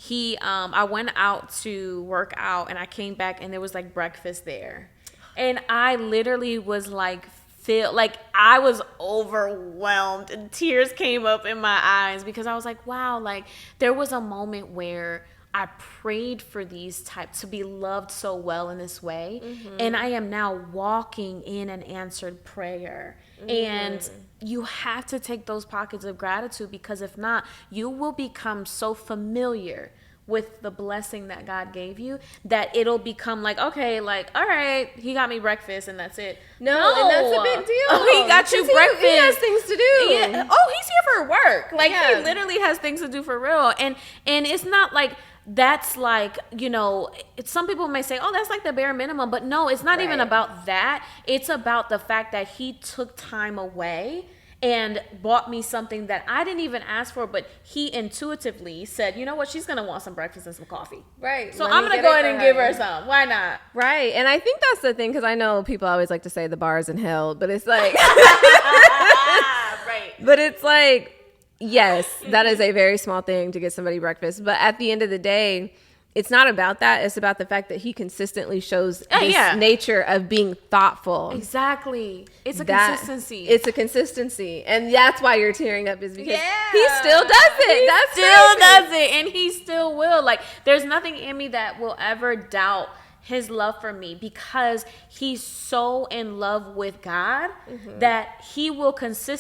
I went out to work out and I came back and there was like breakfast there. And I literally was like, I was overwhelmed and tears came up in my eyes because I was like, wow, like there was a moment where I prayed for these types to be loved so well in this way. And I am now walking in an answered prayer. And you have to take those pockets of gratitude because if not, you will become so familiar with the blessing that God gave you that it'll become like, okay, like, all right, he got me breakfast and that's it. No, and that's a big deal. Oh, he got you breakfast. He has things to do. Yeah. Oh, he's here for work. Like he literally has things to do for real. And it's not like that's like, you know, some people may say, oh, that's like the bare minimum. But no, it's not even about that. It's about the fact that he took time away and bought me something that I didn't even ask for, but he intuitively said, you know what, she's going to want some breakfast and some coffee. Right. So I'm going to go ahead and give her some. Why not? Right. And I think that's the thing, because I know people always like to say the bar is in hell, but it's like, right. But it's like, yes, that is a very small thing to get somebody breakfast. But at the end of the day, it's not about that. It's about the fact that he consistently shows this nature of being thoughtful. Exactly. It's a consistency. It's a consistency. And that's why you're tearing up is because he still does it. He still does it. And he still will. Like, there's nothing in me that will ever doubt his love for me because he's so in love with God that he will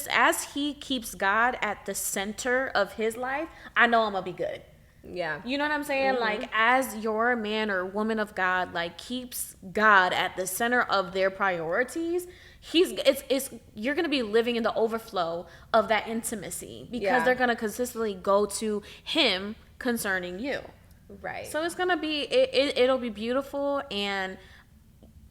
as he keeps God at the center of his life, I know I'm going to be good. Yeah. You know what I'm saying? Like, as your man or woman of God, like, keeps God at the center of their priorities, you're going to be living in the overflow of that intimacy because they're going to consistently go to him concerning you. Right. So it's going to be, it'll be beautiful, and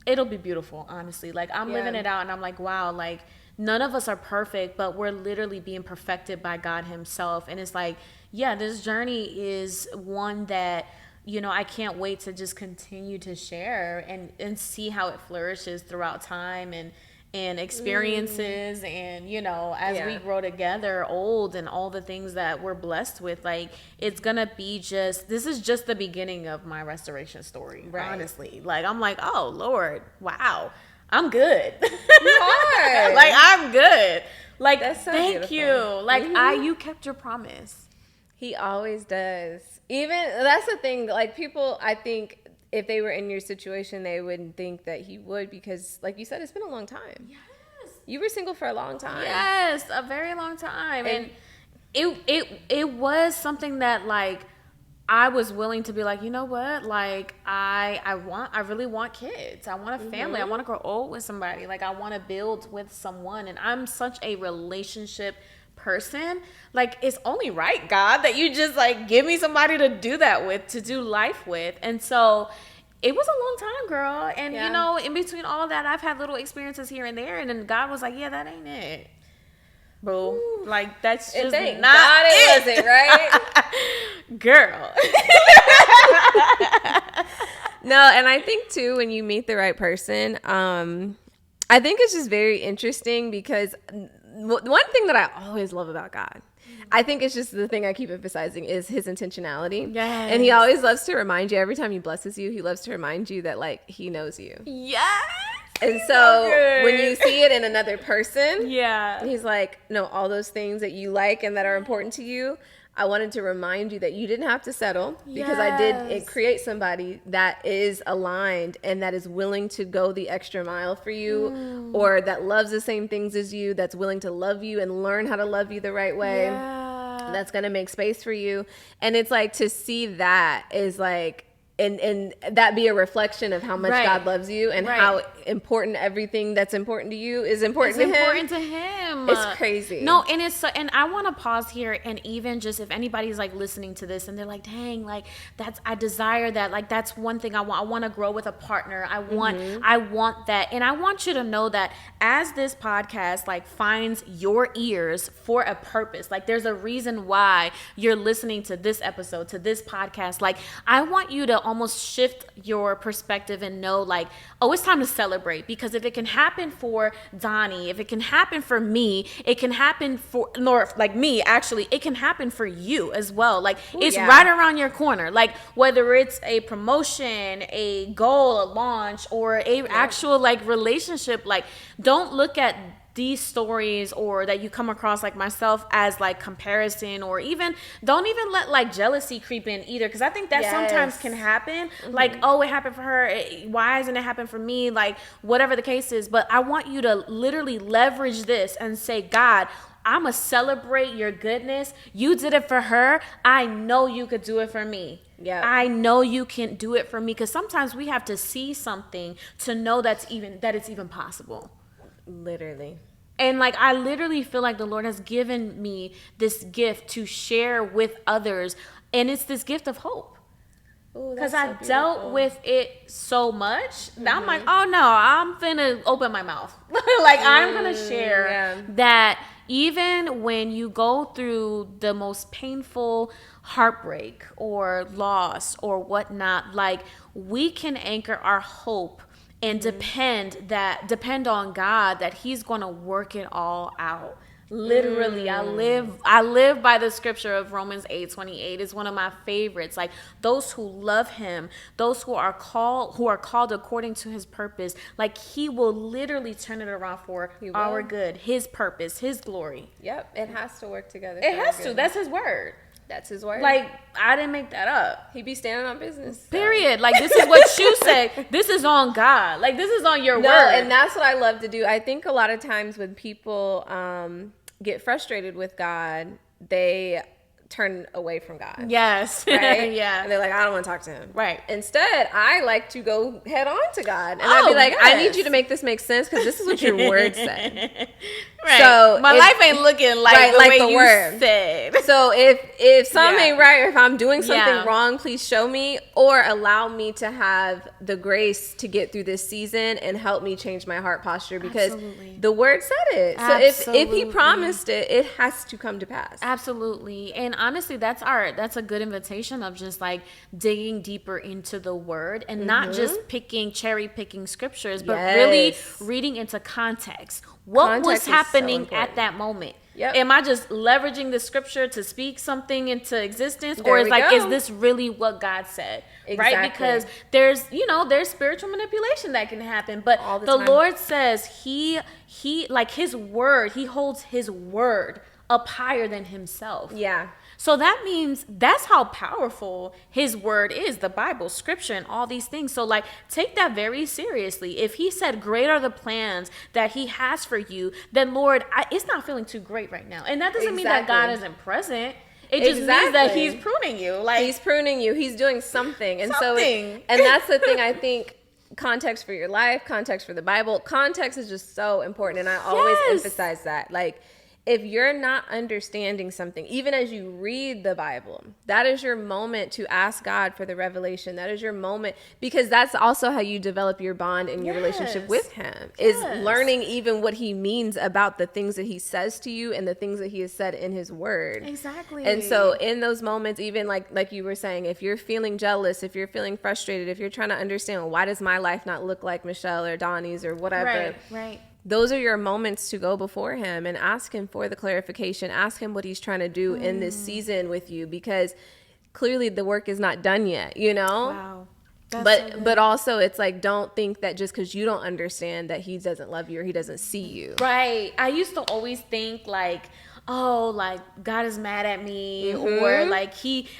it'll be beautiful, honestly. Like, I'm living it out and I'm like, wow, like, none of us are perfect, but we're literally being perfected by God himself. And it's like, yeah, this journey is one that, you know, I can't wait to just continue to share and see how it flourishes throughout time and experiences and, you know, as we grow together old and all the things that we're blessed with, like, it's gonna be this is just the beginning of my restoration story, honestly. Like, I'm like, oh, Lord, wow, I'm good. You are. Like, I'm good. Like, that's so thank beautiful. you. Like, you kept your promise. He always does. Even, that's the thing, like, people, I think, if they were in your situation, they wouldn't think that he would because, like you said, it's been a long time. Yes. You were single for a long time. Yes, a very long time. And it was something that, like, I was willing to be like, you know what? Like, I really want kids. I want a family. I want to grow old with somebody. Like, I want to build with someone. And I'm such a relationship person. Like, it's only right, God, that you just, like, give me somebody to do that with, to do life with. And so it was a long time, girl. And, you know, in between all of that, I've had little experiences here and there. And then God was like, yeah, that ain't it. boo. Like, that's just not God it. Was it, right? Girl. No, and I think too, when you meet the right person, I think it's just very interesting because one thing that I always love about God, I think it's just the thing I keep emphasizing, is his intentionality. Yes. And he always loves to remind you, every time he blesses you, he loves to remind you that, like, he knows you. Yes. And so when you see it in another person, he's like, no, all those things that you like and that are important to you, I wanted to remind you that you didn't have to settle, because I did create somebody that is aligned and that is willing to go the extra mile for you, or that loves the same things as you, that's willing to love you and learn how to love you the right way. That's going to make space for you. And it's like, to see that is like, and that be a reflection of how much God loves you, and how important everything that's important to you is important to him. It's crazy. No, and it's and I want to pause here, and even just if anybody's like listening to this and they're like, dang, like I desire that, like that's one thing I want. I want to grow with a partner. I want that. And I want you to know that as this podcast like finds your ears for a purpose, like there's a reason why you're listening to this episode, to this podcast. Like, I want you to almost shift your perspective and know, like, oh, it's time to celebrate, because if it can happen for DONI, if it can happen for me, it can happen for, nor like me, actually, it can happen for you as well. Like, it's right around your corner. Like, whether it's a promotion, a goal, a launch, or a actual like relationship, like, don't look at these stories or that you come across like myself as like comparison, or even don't even let like jealousy creep in either, because I think that sometimes can happen. Like, oh, it happened for her, why isn't it happen for me, like whatever the case is. But I want you to literally leverage this and say, God, I'm gonna celebrate your goodness. You did it for her, I know you could do it for me. I know you can do it for me, because sometimes we have to see something to know that it's even possible. Literally. And like, I literally feel like the Lord has given me this gift to share with others, and it's this gift of hope. Because I dealt with it so much that I'm like, oh no, I'm finna open my mouth. Like, I'm gonna share that even when you go through the most painful heartbreak or loss or whatnot, like, we can anchor our hope and depend on God, that he's going to work it all out. Literally, I live by the scripture of Romans 8:28. It's one of my favorites. Like, those who love him, those who are called according to his purpose, like, he will literally turn it around for our good, his purpose, his glory. Yep, it has to work together. It has to. That's his word. That's his word. Like, I didn't make that up. He be standing on business. Period. Like, this is what you said. This is on God. Like, this is on your word. And that's what I love to do. I think a lot of times when people get frustrated with God, they turn away from God. Yes. Right? Yeah. And they're like, I don't want to talk to him. Right. Instead, I like to go head on to God. And I'd be like, I need you to make this make sense, because this is what your word said. Right. So my life ain't looking like the way you word said. So if something ain't right, or if I'm doing something wrong, please show me, or allow me to have the grace to get through this season and help me change my heart posture, because the word said it. So if he promised it, it has to come to pass. Absolutely. And honestly, that's a good invitation of just like digging deeper into the word, and not just cherry picking scriptures, but really reading into context. What was happening at that moment? Am I just leveraging the scripture to speak something into existence, or is this really what God said? Exactly. Right? Because there's spiritual manipulation that can happen, but the Lord says he like his word, he holds his word up higher than himself. So that means that's how powerful his word is, the Bible, scripture, and all these things. So like, take that very seriously. If he said great are the plans that he has for you, then Lord, it's not feeling too great right now. And that doesn't mean that God isn't present. It just means that he's pruning you. Like, he's pruning you. He's doing something. And and that's the thing, I think, context for your life, context for the Bible. Context is just so important. And I always emphasize that. Like, if you're not understanding something, even as you read the Bible, that is your moment to ask God for the revelation. That is your moment, because that's also how you develop your bond and your relationship with him, is learning even what he means about the things that he says to you and the things that he has said in his word. Exactly. And so in those moments, even like you were saying, if you're feeling jealous, if you're feeling frustrated, if you're trying to understand, well, why does my life not look like Michelle or Donnie's or whatever, right. Those are your moments to go before him and ask him for the clarification. Ask him what he's trying to do in this season with you, because clearly the work is not done yet, you know? Wow. But also it's like, don't think that just because you don't understand that he doesn't love you or he doesn't see you. Right. I used to always think like, oh, like God is mad at me, or like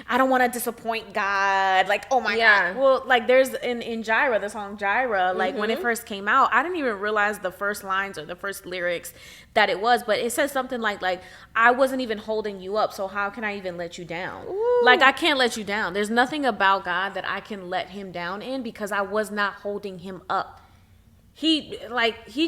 I don't want to disappoint God. Like, oh my God. Well, like there's in Jireh, the song Jireh, like when it first came out, I didn't even realize the first lines or the first lyrics that it was, but it says something like I wasn't even holding you up, so how can I even let you down? Ooh. Like I can't let you down. There's nothing about God that I can let him down in, because I was not holding him up. He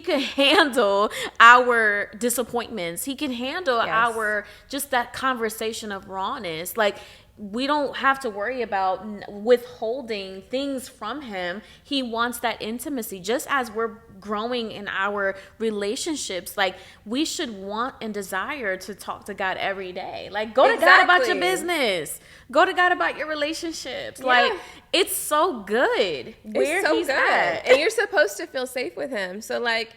could handle our disappointments. He can handle our, just that conversation of rawness. Like, we don't have to worry about withholding things from him. He wants that intimacy. Just as we're growing in our relationships, like we should want and desire to talk to God every day. Like, go to God about your business. Go to God about your relationships. Yeah. Like, it's so good where he's at. And you're supposed to feel safe with him. So like,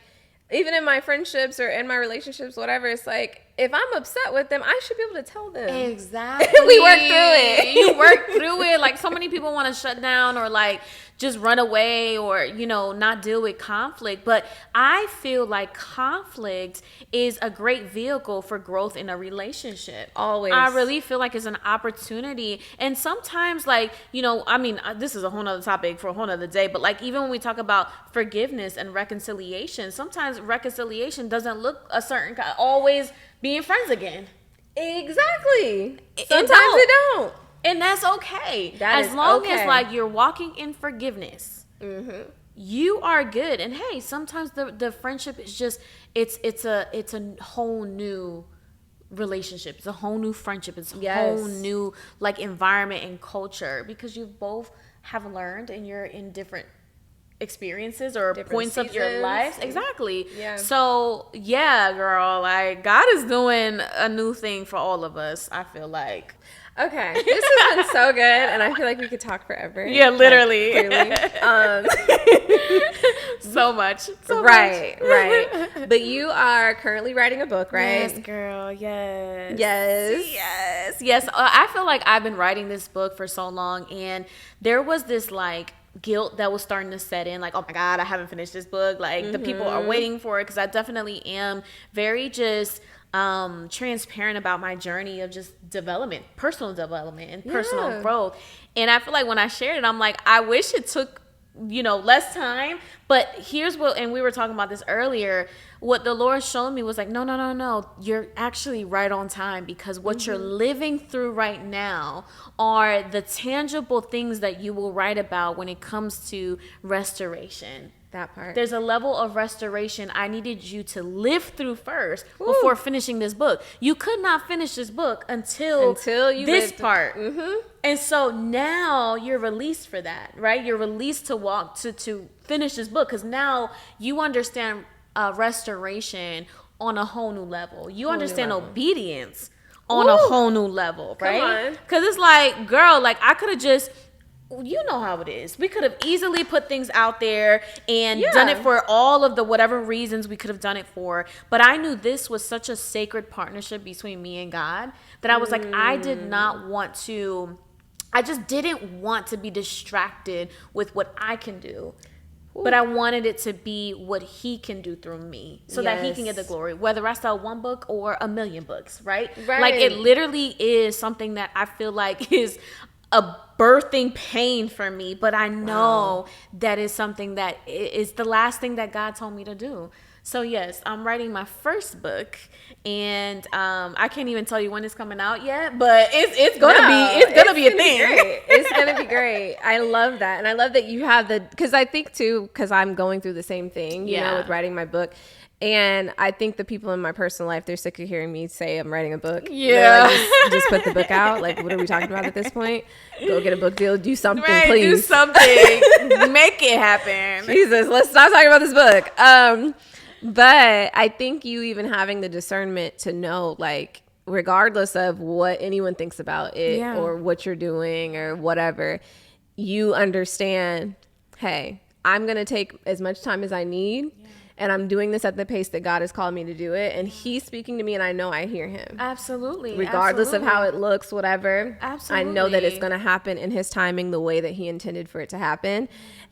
even in my friendships or in my relationships, whatever, it's like, if I'm upset with them, I should be able to tell them. Exactly. We work through it. You work through it. Like, so many people want to shut down or like just run away or, you know, not deal with conflict. But I feel like conflict is a great vehicle for growth in a relationship. Always. I really feel like it's an opportunity. And sometimes, like, you know, I mean, this is a whole nother topic for a whole nother day, but like, even when we talk about forgiveness and reconciliation, sometimes reconciliation doesn't look a certain kind, always being friends again. Exactly. Sometimes they don't. And that's okay. As long as like you're walking in forgiveness, you are good. And hey, sometimes the friendship is just, it's a whole new relationship. It's a whole new friendship. It's a whole new like environment and culture, because you both have learned and you're in different experiences or different points seasons of your lives. Exactly. Yeah. So yeah, girl, like God is doing a new thing for all of us, I feel like. Okay, this has been so good, and I feel like we could talk forever. Yeah, literally. So much. Right. But you are currently writing a book, right? Yes, girl. Yes. I feel like I've been writing this book for so long, and there was this like guilt that was starting to set in, like, oh my God, I haven't finished this book. Like the people are waiting for it, because I definitely am very just transparent about my journey of just personal development and personal growth. And I feel like when I shared it, I'm like, I wish it took, you know, less time. But here's what, and we were talking about this earlier, what the Lord showed me was like, no, you're actually right on time, because what you're living through right now are the tangible things that you will write about when it comes to restoration. That part. There's a level of restoration I needed you to live through first before finishing this book. You could not finish this book until you this part. And so now you're released for that, right? You're released to walk to finish this book, because now you understand restoration on a whole new level. You understand obedience on a whole new level, right? Because it's like, girl, like I could have just, you know how it is. We could have easily put things out there and done it for all of the whatever reasons we could have done it for. But I knew this was such a sacred partnership between me and God that I was like, I just didn't want to be distracted with what I can do. But I wanted it to be what he can do through me, so that he can get the glory, whether I sell one book or 1,000,000 books, right? Like it literally is something that I feel like is a birthing pain for me, but I know that is something that is the last thing that God told me to do. So yes, I'm writing my first book, and I can't even tell you when it's coming out yet, but it's gonna be a thing. It's gonna be great. I love that, and I love that you have because I think too, because I'm going through the same thing, you know, with writing my book. And I think the people in my personal life, they're sick of hearing me say I'm writing a book. Yeah. Like, just put the book out. Like, what are we talking about at this point? Go get a book deal. Do something, right, please. Do something. Make it happen. Jesus, let's stop talking about this book. But I think you even having the discernment to know, like, regardless of what anyone thinks about it or what you're doing or whatever, you understand, hey, I'm going to take as much time as I need. And I'm doing this at the pace that God has called me to do it. And he's speaking to me and I know I hear him. Absolutely. Regardless of how it looks, whatever. Absolutely. I know that it's going to happen in his timing the way that he intended for it to happen.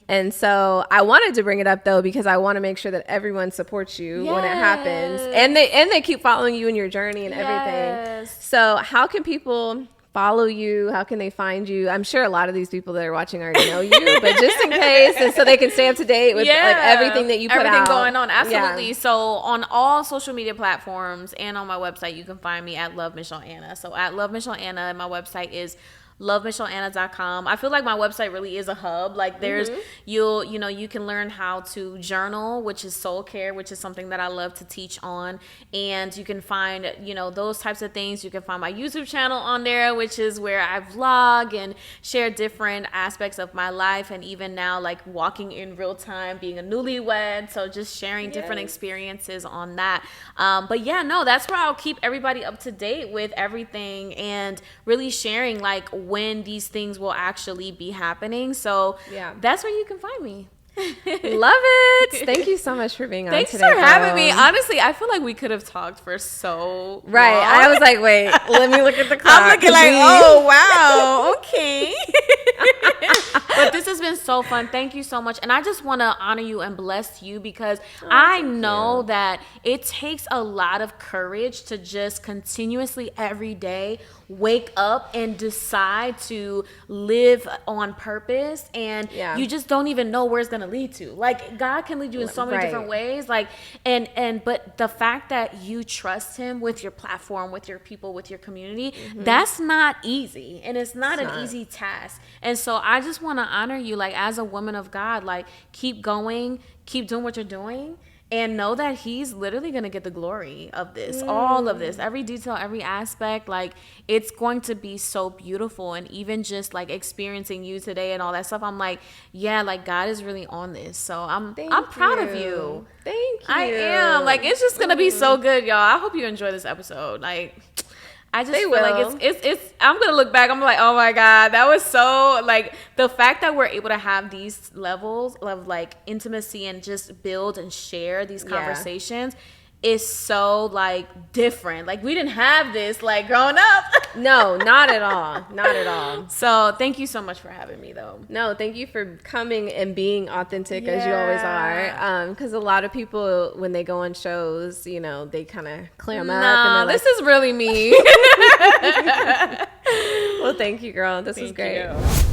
And so I wanted to bring it up, though, because I want to make sure that everyone supports you when it happens. And they keep following you in your journey and everything. So how can people follow you? How can they find you? I'm sure a lot of these people that are watching already know you, but just in case, and so they can stay up to date with like everything that you put out. Everything going on. Absolutely. Yeah. So on all social media platforms and on my website, you can find me at Love Michelle Anna. So at Love Michelle Anna, and my website is lovemichelleanna.com. I feel like my website really is a hub. Like there's you can learn how to journal, which is soul care, which is something that I love to teach on. And you can find, those types of things. You can find my YouTube channel on there, which is where I vlog and share different aspects of my life. And even now, like walking in real time, being a newlywed. So just sharing different experiences on that. But that's where I'll keep everybody up to date with everything and really sharing like when these things will actually be happening. So that's where you can find me. Love it. Thank you so much for being on today. Thanks for having me. Honestly, I feel like we could have talked for so long. I was like, wait, let me look at the clock. I'm looking like, oh, wow. Okay. But this has been so fun. Thank you so much. And I just want to honor you and bless you because I know that it takes a lot of courage to just continuously every day wake up and decide to live on purpose. And you just don't even know where it's going to lead to. Like God can lead you in so many different ways. Like, but the fact that you trust him with your platform, with your people, with your community, that's not easy. And it's not an easy task. And so I just want to honor you, like as a woman of God, like keep going, keep doing what you're doing. And know that he's literally going to get the glory of this, all of this, every detail, every aspect. Like, it's going to be so beautiful. And even just, like, experiencing you today and all that stuff, I'm like, like, God is really on this. So I'm proud of you. Thank you. I am. Like, it's just going to be so good, y'all. I hope you enjoy this episode. Like, I just feel like it's I'm going to look back. I'm like, oh, my God. That was so, like, the fact that we're able to have these levels of, like, intimacy and just build and share these conversations is so, like, different. Like, we didn't have this, like, growing up. No, not at all. Not at all. So thank you so much for having me, though. No, thank you for coming and being authentic as you always are. Because a lot of people, when they go on shows, they kind of clam up. And this is really me. Well, thank you, girl. This was great. You.